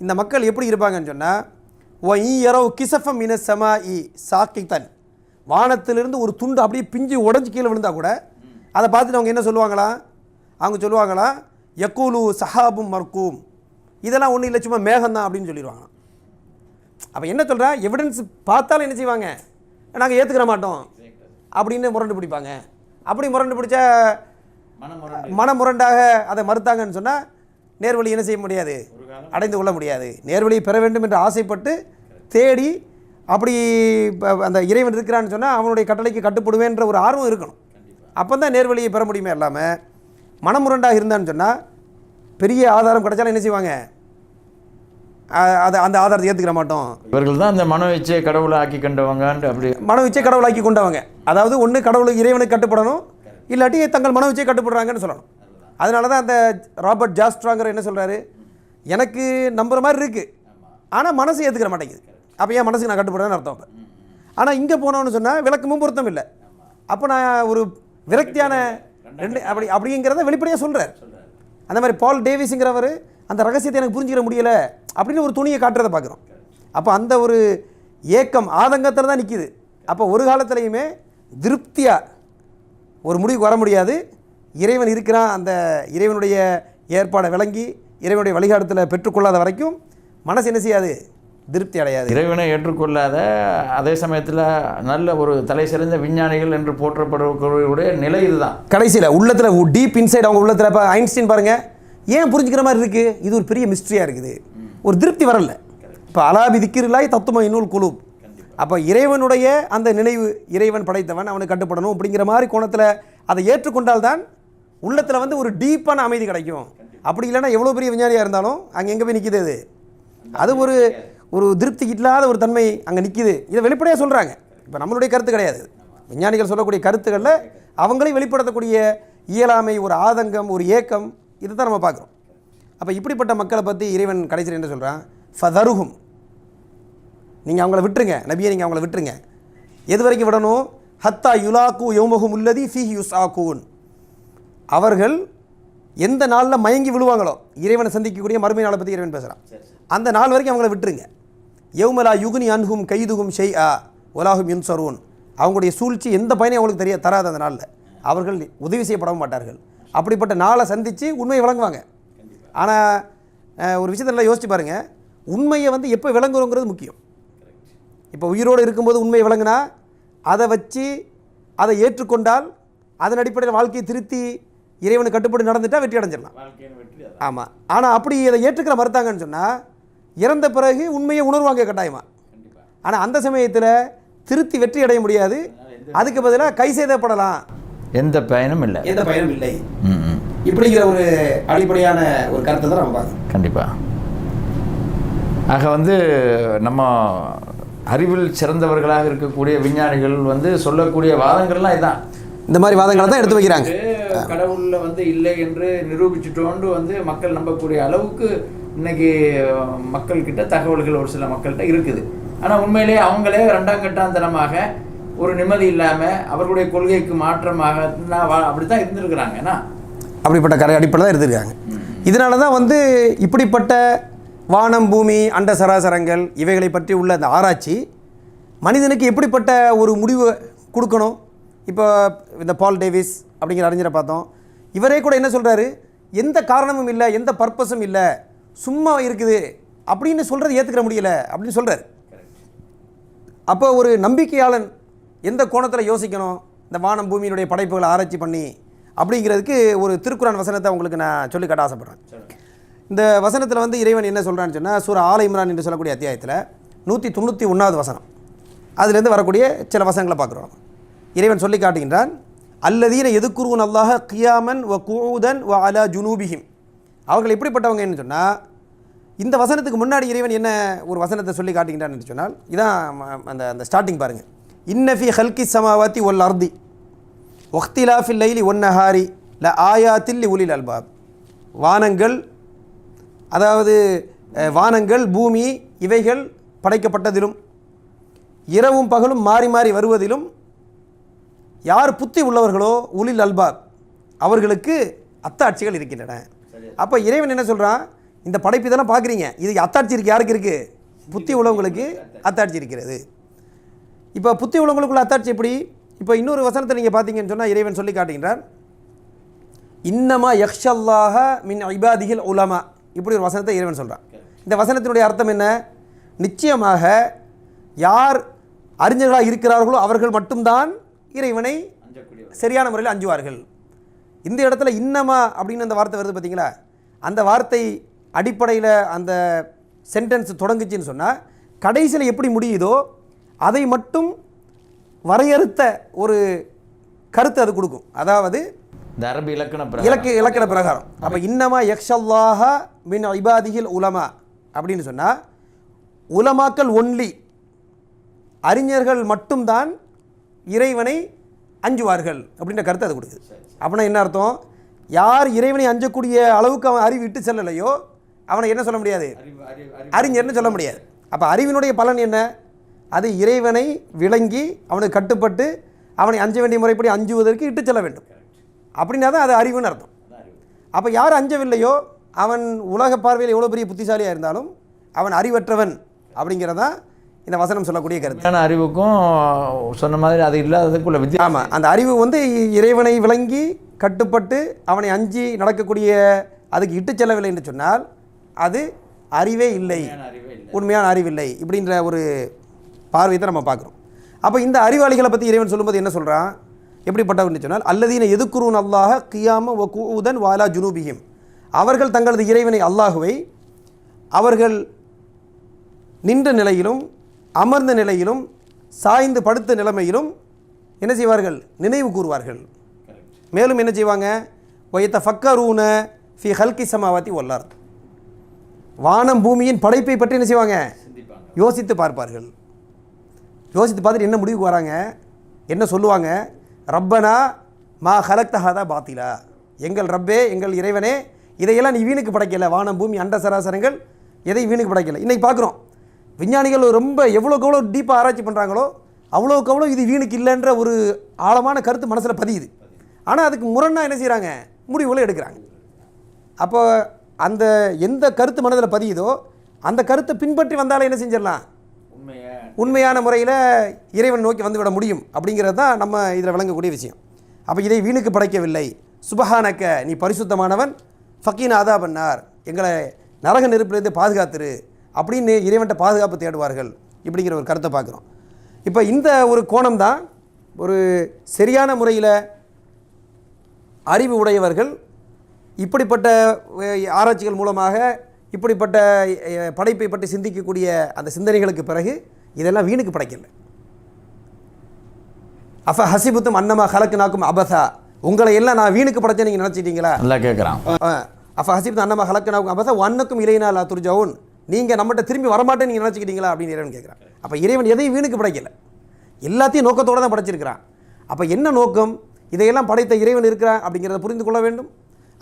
இந்த மக்கள் எப்படி இருப்பாங்கன்னு சொன்னால், ஒ ஈரோ கிசஃபம் மின சமா இ சாக்கித்தன், வானத்திலிருந்து ஒரு துண்டு அப்படியே பிஞ்சு உடஞ்சி கீழே விழுந்தால் கூட அதை பார்த்துட்டு அவங்க என்ன சொல்லுவாங்களா? அவங்க சொல்லுவாங்களா, யக்கூலு சஹாபும் மர்க்கூம், இதெல்லாம் ஒன்றும் இல்லை, சும்மா மேகம்தான் அப்படின்னு சொல்லிடுவாங்க. அப்போ என்ன சொல்கிறா, எவிடன்ஸ் பார்த்தாலும் என்ன செய்வாங்க, நாங்கள் ஏற்றுக்கிற மாட்டோம் அப்படின்னு முரண்டு பிடிப்பாங்க. அப்படி முரண்டு பிடிச்சா மனமுரண்டாக அதை மறுத்தாங்கன்னு சொன்னால் நேர்வழி என்ன செய்ய முடியாது, அடைந்து கொள்ள முடியாது. நேர்வழியை பெற வேண்டும் என்று ஆசைப்பட்டு தேடி அப்படி அந்த இறைவன் இருக்கிறான்னு சொன்னால் அவனுடைய கட்டளைக்கு கட்டுப்படுவேன்ற ஒரு ஆர்வம் இருக்கணும். அப்போ தான் நேர்வழியை பெற முடியுமே. இல்லாமல் மனமுரண்டாக இருந்தான்னு சொன்னால் பெரிய ஆதாரம் கிடைச்சாலும் என்ன செய்வாங்க, அதை அந்த ஆதாரத்தை ஏற்றுக்கிற மாட்டோம். இவர்கள் தான் அந்த மனோ இச்சையை கடவுளை ஆக்கி கொண்டவங்க. அப்படி மனோ இச்சை கடவுளாக்கி கொண்டவங்க, அதாவது ஒன்று கடவுளுக்கு இறைவனுக்கு கட்டுப்படணும், இல்லாட்டி தங்கள் மனோ இச்சை கட்டுப்படுறாங்கன்னு சொல்லணும். அதனால தான் அந்த ராபர்ட் ஜாஸ்ட்ராங்கர் என்ன சொல்கிறாரு, எனக்கு நம்புகிற மாதிரி இருக்குது ஆனால் மனசு ஏற்றுக்கிற மாட்டேங்குது. அப்போ ஏன் மனசுக்கு நான் கட்டுப்படுறேன்னு அர்த்தம். அப்போ ஆனால் இங்கே போனோன்னு சொன்னால் விளக்கமும் பொருத்தம் இல்லை. அப்போ நான் ஒரு விரக்தியான அப்படிங்கிறத வெளிப்படையாக சொல்கிறார். அந்த மாதிரி பால் டேவிஸுங்கிறவர் அந்த ரகசியத்தை எனக்கு புரிஞ்சுக்கிற முடியலை அப்படின்னு ஒரு துணியை காட்டுறதை பார்க்குறோம். அப்போ அந்த ஒரு ஏக்கம் ஆதங்கத்தில் தான் நிற்கிது. அப்போ ஒரு காலத்துலையுமே திருப்தியாக ஒரு முடிவுக்கு வர முடியாது. இறைவன் இருக்கிறான், அந்த இறைவனுடைய ஏற்பாடை விளங்கி இறைவனுடைய வழிகாட்டத்தில் பெற்றுக்கொள்ளாத வரைக்கும் மனசு என்ன செய்யாது, திருப்தி அடையாது. இறைவனை ஏற்றுக்கொள்ளாத அதே சமயத்தில் நல்ல ஒரு தலை சிறந்த விஞ்ஞானிகள் என்று போற்றப்படக்கூடிய நிலை இதுதான். கடைசியில் உள்ளத்தில் டீப் இன்சைட் அவங்க உள்ளத்தில் இப்போ ஐன்ஸ்டீன் பாருங்கள், ஏன் புரிஞ்சுக்கிற மாதிரி இருக்குது, இது ஒரு பெரிய மிஸ்ட்ரியாக இருக்குது, ஒரு திருப்தி வரல. இப்போ அலாபி திக்கிரிலாய் தத்துவ இன்னுல் குலூப், அப்போ இறைவனுடைய அந்த நினைவு, இறைவன் படைத்தவன், அவனுக்கு கட்டுப்படணும் அப்படிங்கிற மாதிரி கோணத்தில் அதை ஏற்றுக்கொண்டால்தான் உள்ளத்தில் வந்து ஒரு டீப்பான அமைதி கிடைக்கும். அப்படி இல்லைன்னா எவ்வளோ பெரிய விஞ்ஞானியாக இருந்தாலும் அங்கே எங்கே போய் நிற்கிது, அது ஒரு ஒரு திருப்தி இல்லாத ஒரு தன்மை அங்கே நிற்கிது. இதை வெளிப்படையாக சொல்கிறாங்க. இப்போ நம்மளுடைய கருத்து கிடையாது, விஞ்ஞானிகள் சொல்லக்கூடிய கருத்துக்களில் அவங்களையும் வெளிப்படுத்தக்கூடிய இயலாமை, ஒரு ஆதங்கம், ஒரு ஏக்கம், இதை தான் நம்ம பார்க்குறோம். அப்போ இப்படிப்பட்ட மக்களை பற்றி இறைவன் கடைசியில் என்ன சொல்கிறான், ஃபதருஹும், நீங்கள் அவங்கள விட்டுருங்க, நபியை நீங்கள் அவங்கள விட்டுருங்க. எது வரைக்கும் விடணும், ஹத்தா யுலாக்கு யௌமஹும் உள்ளதி ஃபீஹி யுஸ்ஆகூன், அவர்கள் எந்த நாளில் மயங்கி விழுவாங்களோ, இறைவனை சந்திக்கக்கூடிய மறுமை நாளை பற்றி இறைவன் பேசுகிறான், அந்த நாள் வரைக்கும் அவங்கள விட்டுருங்க. யௌமலா யுகுனி அன்ஹும் கைதுகும் ஷெய் ஆ ஒலாஹும் யுன்சரூன், அவங்களுடைய சூழ்ச்சி எந்த பயனையும் அவங்களுக்கு தராது அந்த நாளில். அவர்கள் உதவி செய்யப்படவும் மாட்டார்கள். அப்படிப்பட்ட நாளை சந்தித்து உண்மையை விளங்குவாங்க. ஆனால் ஒரு விஷயத்தை நல்லா யோசிச்சு பாருங்கள், உண்மையை வந்து எப்போ விளங்குறோங்கிறது முக்கியம். இப்போ உயிரோடு இருக்கும்போது உண்மையை விளங்குனா அதை வச்சு அதை ஏற்றுக்கொண்டால் அதன் அடிப்படையில் வாழ்க்கையை திருத்தி இறைவனுக்கு கட்டுப்பட்டு நடந்துட்டால் வெற்றி அடைஞ்சிடலாம். ஆமாம். ஆனால் அப்படி இதை ஏற்றுக்கிற மறுத்தாங்கன்னு சொன்னால் இறந்த பிறகு உண்மையை உணர்வாங்க கட்டாயமாக. ஆனால் அந்த சமயத்தில் திருத்தி வெற்றி அடைய முடியாது. அதுக்கு பதிலாக கை செய்தப்படலாம், எந்த பயனும் இல்லை, எந்த பயனும் இல்லை. இப்படிங்கிற ஒரு அடிப்படையான ஒரு கருத்தை தான் நம்ம பார்க்கணும். கண்டிப்பாக. ஆக வந்து நம்ம அறிவில் சிறந்தவர்களாக இருக்கக்கூடிய விஞ்ஞானிகள் வந்து சொல்லக்கூடிய வாதங்கள்லாம் இதான், இந்த மாதிரி வாதங்களை தான் எடுத்து வைக்கிறாங்க. கடவுளில் வந்து இல்லை என்று நிரூபிச்சுட்டோண்டு வந்து மக்கள் நம்பக்கூடிய அளவுக்கு இன்னைக்கு மக்கள்கிட்ட தகவல்கள் ஒரு சில மக்கள்கிட்ட இருக்குது. ஆனால் உண்மையிலே அவங்களே ரெண்டாம் கட்டாந்தரமாக ஒரு நிம்மதி இல்லாமல் அவர்களுடைய கொள்கைக்கு மாற்றமாக அப்படி தான் இருந்திருக்கிறாங்க. ஏன்னா அப்படிப்பட்ட அடிப்படையில் தான் இருந்திருக்காங்க. இதனால தான் வந்து இப்படிப்பட்ட வானம் பூமி அண்ட சராசரங்கள் இவைகளை பற்றி உள்ள அந்த ஆராய்ச்சி மனிதனுக்கு எப்படிப்பட்ட ஒரு முடிவு கொடுக்கணும். இப்போ இந்த பால் டேவிஸ் அப்படிங்கிற அறிஞரை பார்த்தோம். இவரே கூட என்ன சொல்கிறாரு, எந்த காரணமும் இல்லை, எந்த பர்பஸும் இல்லை, சும்மா இருக்குது அப்படின்னு சொல்கிறது ஏற்றுக்கிற முடியல அப்படின்னு சொல்கிறார். அப்போ ஒரு நம்பிக்கையாளன் எந்த கோணத்தில் யோசிக்கணும் இந்த வானம் பூமியினுடைய படைப்புகளை ஆராய்ச்சி பண்ணி அப்படிங்கிறதுக்கு ஒரு திருக்குரான் வசனத்தை உங்களுக்கு நான் சொல்லி காட்ட ஆசைப்படுறேன். இந்த வசனத்தில் வந்து இறைவன் என்ன சொல்கிறான்னு சொன்னால் சூரா ஆல இம்ரான் என்று சொல்லக்கூடிய அத்தியாயத்தில் 191வது வசனம், அதுலேருந்து வரக்கூடிய சில வசனங்களை பார்க்குறோம். இறைவன் சொல்லி காட்டுகின்றான், அல்லதீன எதுக்குருவன் அல்லாஹ கியாமன் வ கூதன் வ அலா ஜுனூபிஹிம். அவர்கள் எப்படிப்பட்டவங்க என்று சொன்னால், இந்த வசனத்துக்கு முன்னாடி இறைவன் என்ன ஒரு வசனத்தை சொல்லி காட்டுகின்றான் என்று சொன்னால், இதான் அந்த ஸ்டார்டிங் பாருங்கள். இன்னஃபி ஹல்கி சமாவாத்தி ஒல் அர்தி ஒஹ்திலாஃபில் லைலி ஒன்னஹாரி ல ஆயாத்தில் உலில் அல்பாப். வானங்கள், அதாவது வானங்கள் பூமி இவைகள் படைக்கப்பட்டதிலும் இரவும் பகலும் மாறி மாறி வருவதிலும் யார் புத்தி உள்ளவர்களோ உலில் அல்பாப் அவர்களுக்கு அத்தாட்சிகள் இருக்கின்றன. அப்போ இறைவன் என்ன சொல்கிறான், இந்த படைப்பு இதெல்லாம் பார்க்குறீங்க, இது அத்தாட்சி இருக்குது, யாருக்கு இருக்குது, புத்தி உள்ளவங்களுக்கு அத்தாட்சி இருக்கிறது. இப்போ புத்தி உள்ளவங்களுக்குள்ள அத்தாட்சி எப்படி? இப்போ இன்னொரு வசனத்தை நீங்கள் பார்த்தீங்கன்னு சொன்னால் இறைவன் சொல்லி காட்டுகின்றார், இன்னமா யக்ஷல்லாஹ மின் இபாதிஹில் உலமா. இப்படி ஒரு வசனத்தை இறைவன் சொல்கிறான். இந்த வசனத்தினுடைய அர்த்தம் என்ன? நிச்சயமாக யார் அறிஞர்களாக இருக்கிறார்களோ அவர்கள் மட்டும்தான் இறைவனை சரியான முறையில் அஞ்சுவார்கள். இந்த இடத்துல இன்னமா அப்படின்னு அந்த வார்த்தை வருது பார்த்தீங்களா, அந்த வார்த்தை அடிப்படையில் அந்த சென்டென்ஸ் தொடங்குச்சின்னு சொன்னால் கடைசியில் எப்படி முடியுதோ அதை மட்டும் வரையறுத்த ஒரு கருத்து அது கொடுக்கும். அதாவது இந்த அரபி இலக்கண பிரகாரம். அப்போ இன்னமா யக்ஷல்லாஹ மின் இபாதிஹில் உலமா அப்படின்னு சொன்னால் உலமாக்கள் ஒன்லி, அறிஞர்கள் மட்டும்தான் இறைவனை அஞ்சுவார்கள் அப்படின்ற கருத்து அது கொடுக்குது. அப்படின்னா என்ன அர்த்தம்? யார் இறைவனை அஞ்சக்கூடிய அளவுக்கு அவன் அறிவு விட்டு செல்லலையோ அவனை என்ன சொல்ல முடியாது, அறிஞர்னு சொல்ல முடியாது. அப்போ அறிவினுடைய பலன் என்ன? அது இறைவனை விளங்கி அவனுக்கு கட்டுப்பட்டு அவனை அஞ்ச வேண்டிய முறைப்படி அஞ்சுவதற்கு இட்டு செல்ல வேண்டும். அப்படின்னா தான் அது அறிவுன்னு அர்த்தம். அப்போ யார் அஞ்சவில்லையோ அவன் உலக பார்வையில் எவ்வளோ பெரிய புத்திசாலியாக இருந்தாலும் அவன் அறிவற்றவன் அப்படிங்கிறதான் இந்த வசனம் சொல்லக்கூடிய கருத்து. அறிவுக்கும் சொன்ன மாதிரி அது இல்லாததுக்குள்ள வித்தியாசம். ஆமாம், அந்த அறிவு வந்து இறைவனை விளங்கி கட்டுப்பட்டு அவனை அஞ்சி நடக்கக்கூடிய அதுக்கு இட்டு செல்லவில்லை என்று சொன்னால் அது அறிவே இல்லை, உண்மையான அறிவில்லை இப்படின்ற ஒரு பார்வையை நம்ம பார்க்குறோம். அப்போ இந்த அறிவாளிகளை பற்றி இறைவன் சொல்லும்போது என்ன சொல்கிறான், எப்படிப்பட்டவர்னு சொன்னால், அல்லதீன எதுக்குருன் அல்லாஹ கியாம வ கூதன் வாலா ஜுனூபிஹிம். அவர்கள் தங்களது இறைவனை அல்லாஹுவை அவர்கள் நின்ற நிலையிலும் அமர்ந்த நிலையிலும் சாய்ந்து படுத்த நிலைமையிலும் என்ன செய்வார்கள், நினைவு கூறுவார்கள். மேலும் என்ன செய்வாங்க, ஒயத்த ஃபக்கரூன ஃபி ஹல்கி சமாவாத்தி ஒல்லார். வானம் பூமியின் படைப்பை பற்றி என்ன செய்வாங்க, யோசித்து பார்ப்பார்கள். யோசித்து பார்த்துட்டு என்ன முடிவுக்கு வராங்க, என்ன சொல்லுவாங்க, ரப்பனா மா ஹலக்தஹாதா பாத்திலா. எங்கள் ரப்பே, எங்கள் இறைவனே, இதையெல்லாம் நீ வீணுக்கு படைக்கலை. வானம் பூமி அண்ட சராசரங்கள் எதை வீணுக்கு படைக்கலை. இன்றைக்கி பார்க்குறோம் விஞ்ஞானிகள் ரொம்ப எவ்வளோக்கு எவ்வளோ டீப்பாக ஆராய்ச்சி பண்ணுறாங்களோ அவ்வளோக்கு அவ்வளோ இது வீணுக்கு இல்லைன்ற ஒரு ஆழமான கருத்து மனசில் பதியுது. ஆனால் அதுக்கு முரணாக என்ன செய்கிறாங்க, முடிவுகளை எடுக்கிறாங்க. அப்போ அந்த எந்த கருத்து மனதில் பதியுதோ அந்த கருத்தை பின்பற்றி வந்தாலே என்ன செஞ்சிடலாம், உண்மையான முறையில் இறைவன் நோக்கி வந்துவிட முடியும் அப்படிங்கிறது தான் நம்ம இதில் விளங்கக்கூடிய விஷயம். அப்போ இதை வீணுக்கு படைக்கவில்லை. சுபஹானக்க, நீ பரிசுத்தமானவன், ஃபக்கீன் ஆதா பண்ணார், எங்களை நரக நெருப்பிலிருந்து பாதுகாத்துரு அப்படின்னு இறைவன்ட்ட பாதுகாப்பு தேடுவார்கள். இப்படிங்கிற ஒரு கருத்தை பார்க்குறோம். இப்போ இந்த ஒரு கோணம் தான் ஒரு சரியான முறையில் அறிவு உடையவர்கள் இப்படிப்பட்ட ஆராய்ச்சிகள் மூலமாக இப்படிப்பட்ட படைப்பை பற்றி சிந்திக்கக்கூடிய அந்த சிந்தனைகளுக்கு பிறகு இதெல்லாம் வீணுக்கு படைக்கல. அஃப ஹசிபுத்தும் அன்னமா ஹலக்குனாக்கும் அபசா, உங்களை எல்லாம் நான் வீணுக்கு படைச்சேன் நீங்கள் நினச்சிட்டீங்களா? நல்லா கேட்குறான். அஃப ஹசிபுத்தும் அன்னமா ஹலக்குனாக்கும் அபசா அன்னக்கும் இலைனா லா துர்ஜவுன், நீங்கள் நம்மகிட்ட திரும்பி வரமாட்டேன்னு நீங்கள் நினச்சிக்கிட்டீங்களா அப்படின்னு இறைவன் கேட்குறான். அப்போ இறைவன் எதையும் வீணுக்கு படைக்கலை, எல்லாத்தையும் நோக்கத்தோடு தான் படைச்சிருக்கிறான். அப்போ என்ன நோக்கம்? இதையெல்லாம் படைத்த இறைவன் இருக்கிறான் அப்படிங்கிறத புரிந்து கொள்ள வேண்டும்.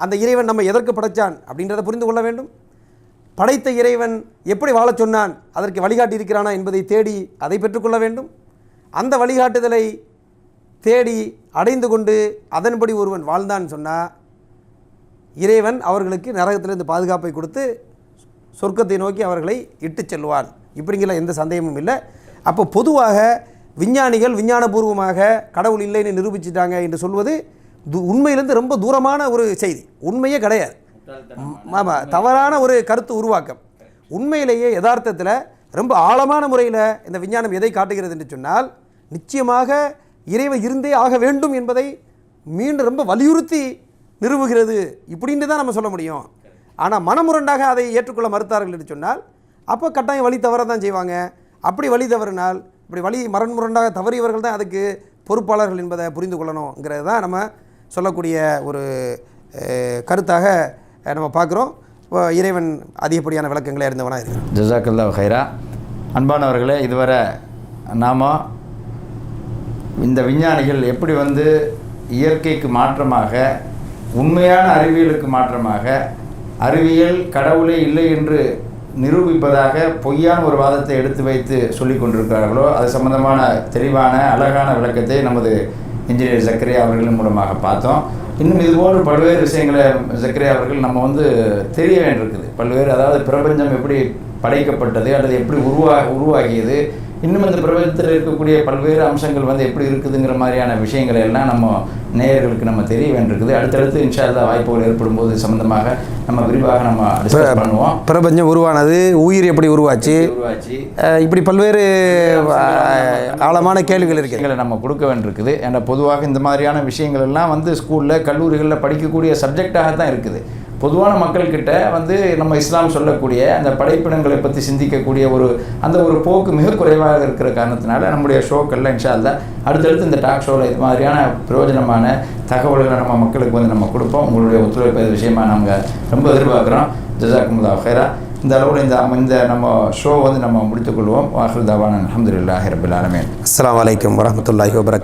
அந்த இறைவன் நம்ம எதற்கு படைத்தான் அப்படின்றத புரிந்து கொள்ள வேண்டும். படைத்த இறைவன் எப்படி வாழச் சொன்னான், அதற்கு வழிகாட்டி இருக்கிறானா என்பதை தேடி அதை பெற்றுக்கொள்ள வேண்டும். அந்த வழிகாட்டுதலை தேடி அடைந்து கொண்டு அதன்படி ஒருவன் வாழ்ந்தான்னு சொன்னால் இறைவன் அவர்களுக்கு நரகத்திலிருந்து பாதுகாப்பை கொடுத்து சொர்க்கத்தை நோக்கி அவர்களை இட்டு செல்வான். இப்படிங்கிற எந்த சந்தேகமும் இல்லை. அப்போ பொதுவாக விஞ்ஞானிகள் விஞ்ஞானபூர்வமாக கடவுள் இல்லைன்னு நிரூபிச்சிட்டாங்க என்று சொல்வது உண்மையிலேருந்து ரொம்ப தூரமான ஒரு செய்தி, உண்மையே கிடையாது. ஆமாம், தவறான ஒரு கருத்து உருவாக்கம். உண்மையிலேயே யதார்த்தத்தில் ரொம்ப ஆழமான முறையில் இந்த விஞ்ஞானம் எதை காட்டுகிறது என்று சொன்னால், நிச்சயமாக இறைவன் இருந்தே ஆக வேண்டும் என்பதை மீண்டும் ரொம்ப வலியுறுத்தி நிறுவுகிறது. இப்படின்னு தான் நம்ம சொல்ல முடியும். ஆனால் மனமுரண்டாக அதை ஏற்றுக்கொள்ள மறுத்தார்கள் என்று சொன்னால் அப்போ கட்டாயம் வழி தவற தான் செய்வாங்க. அப்படி வழி தவறினால், இப்படி வழி மரண்முரண்டாக தவறியவர்கள் தான் அதுக்கு பொறுப்பாளர்கள் என்பதை புரிந்து கொள்ளணுங்கிறது தான் நம்ம சொல்லக்கூடிய ஒரு கருத்தாக நம்ம பார்க்குறோம். இறைவன் அதிகப்படியான விளக்கங்களை அறிந்தவனாக இருக்கிறான். ஜஸாக்கல்லாஹு ஹைரா. அன்பானவர்களே, இதுவரை நாம் இந்த விஞ்ஞானிகள் எப்படி இயற்கைக்கு மாற்றமாக, உண்மையான அறிவியலுக்கு மாற்றமாக, அறிவியல் கடவுளே இல்லை என்று நிரூபிப்பதாக பொய்யான ஒரு வாதத்தை எடுத்து வைத்து சொல்லி கொண்டிருக்கிறார்களோ, அது சம்பந்தமான தெளிவான அழகான விளக்கத்தை நமது இன்ஜினியர் ஜக்கரியா அவர்களின் மூலமாக பார்த்தோம். இன்னும் இதுபோன்ற பல்வேறு விஷயங்களை ஜக்கரியா அவர்கள் நம்ம தெரிய வேண்டியிருக்குது. பல்வேறு, அதாவது பிரபஞ்சம் எப்படி படைக்கப்பட்டது அல்லது எப்படி உருவாகியது, இன்னும் இந்த பிரபஞ்சத்தில் இருக்கக்கூடிய பல்வேறு அம்சங்கள் எப்படி இருக்குதுங்கிற மாதிரியான விஷயங்களை எல்லாம் நம்ம நேயர்களுக்கு நம்ம தெரிய வேண்டியிருக்குது. அடுத்தடுத்து இன்ஷா அல்லாஹ் வாய்ப்புகள் ஏற்படும் போது சம்பந்தமாக நம்ம விரிவாக நம்ம டிஸ்கஸ் பண்ணுவோம். பிரபஞ்சம் உருவானது, உயிர் எப்படி உருவாச்சு, இப்படி பல்வேறு ஆழமான கேள்விகள் இருக்குது, நம்ம கொடுக்க வேண்டியிருக்குது. ஏன்னா பொதுவாக இந்த மாதிரியான விஷயங்கள் எல்லாம் ஸ்கூலில் கல்லூரிகளில் படிக்கக்கூடிய சப்ஜெக்டாக தான் இருக்குது. பொதுவான மக்கள்கிட்ட நம்ம இஸ்லாம் சொல்லக்கூடிய அந்த படைப்பினங்களை பற்றி சிந்திக்கக்கூடிய அந்த ஒரு போக்கு மிக குறைவாக இருக்கிற காரணத்தினால நம்முடைய ஷோக்கள்லாம் இன்ஷா அல்லாஹ் அடுத்தடுத்து இந்த டாக் ஷோவில் இது மாதிரியான பிரயோஜனமான தகவல்களை நம்ம மக்களுக்கு நம்ம கொடுப்போம். உங்களுடைய ஒத்துழைப்பு விஷயமாக நாங்கள் ரொம்ப எதிர்பார்க்குறோம். ஜஸாக்குமுல்லாஹ் ஹைரா. இந்த அளவில் இந்த நம்ம ஷோ நம்ம முடித்துக்கொள்வோம். வாஹிர் தாவானா அல்ஹம்துலில்லாஹி ரப்பில் ஆலமீன். அஸ்ஸலாமு அலைக்கும் வரஹ்மத்துல்லாஹி வபரகாத்துஹு.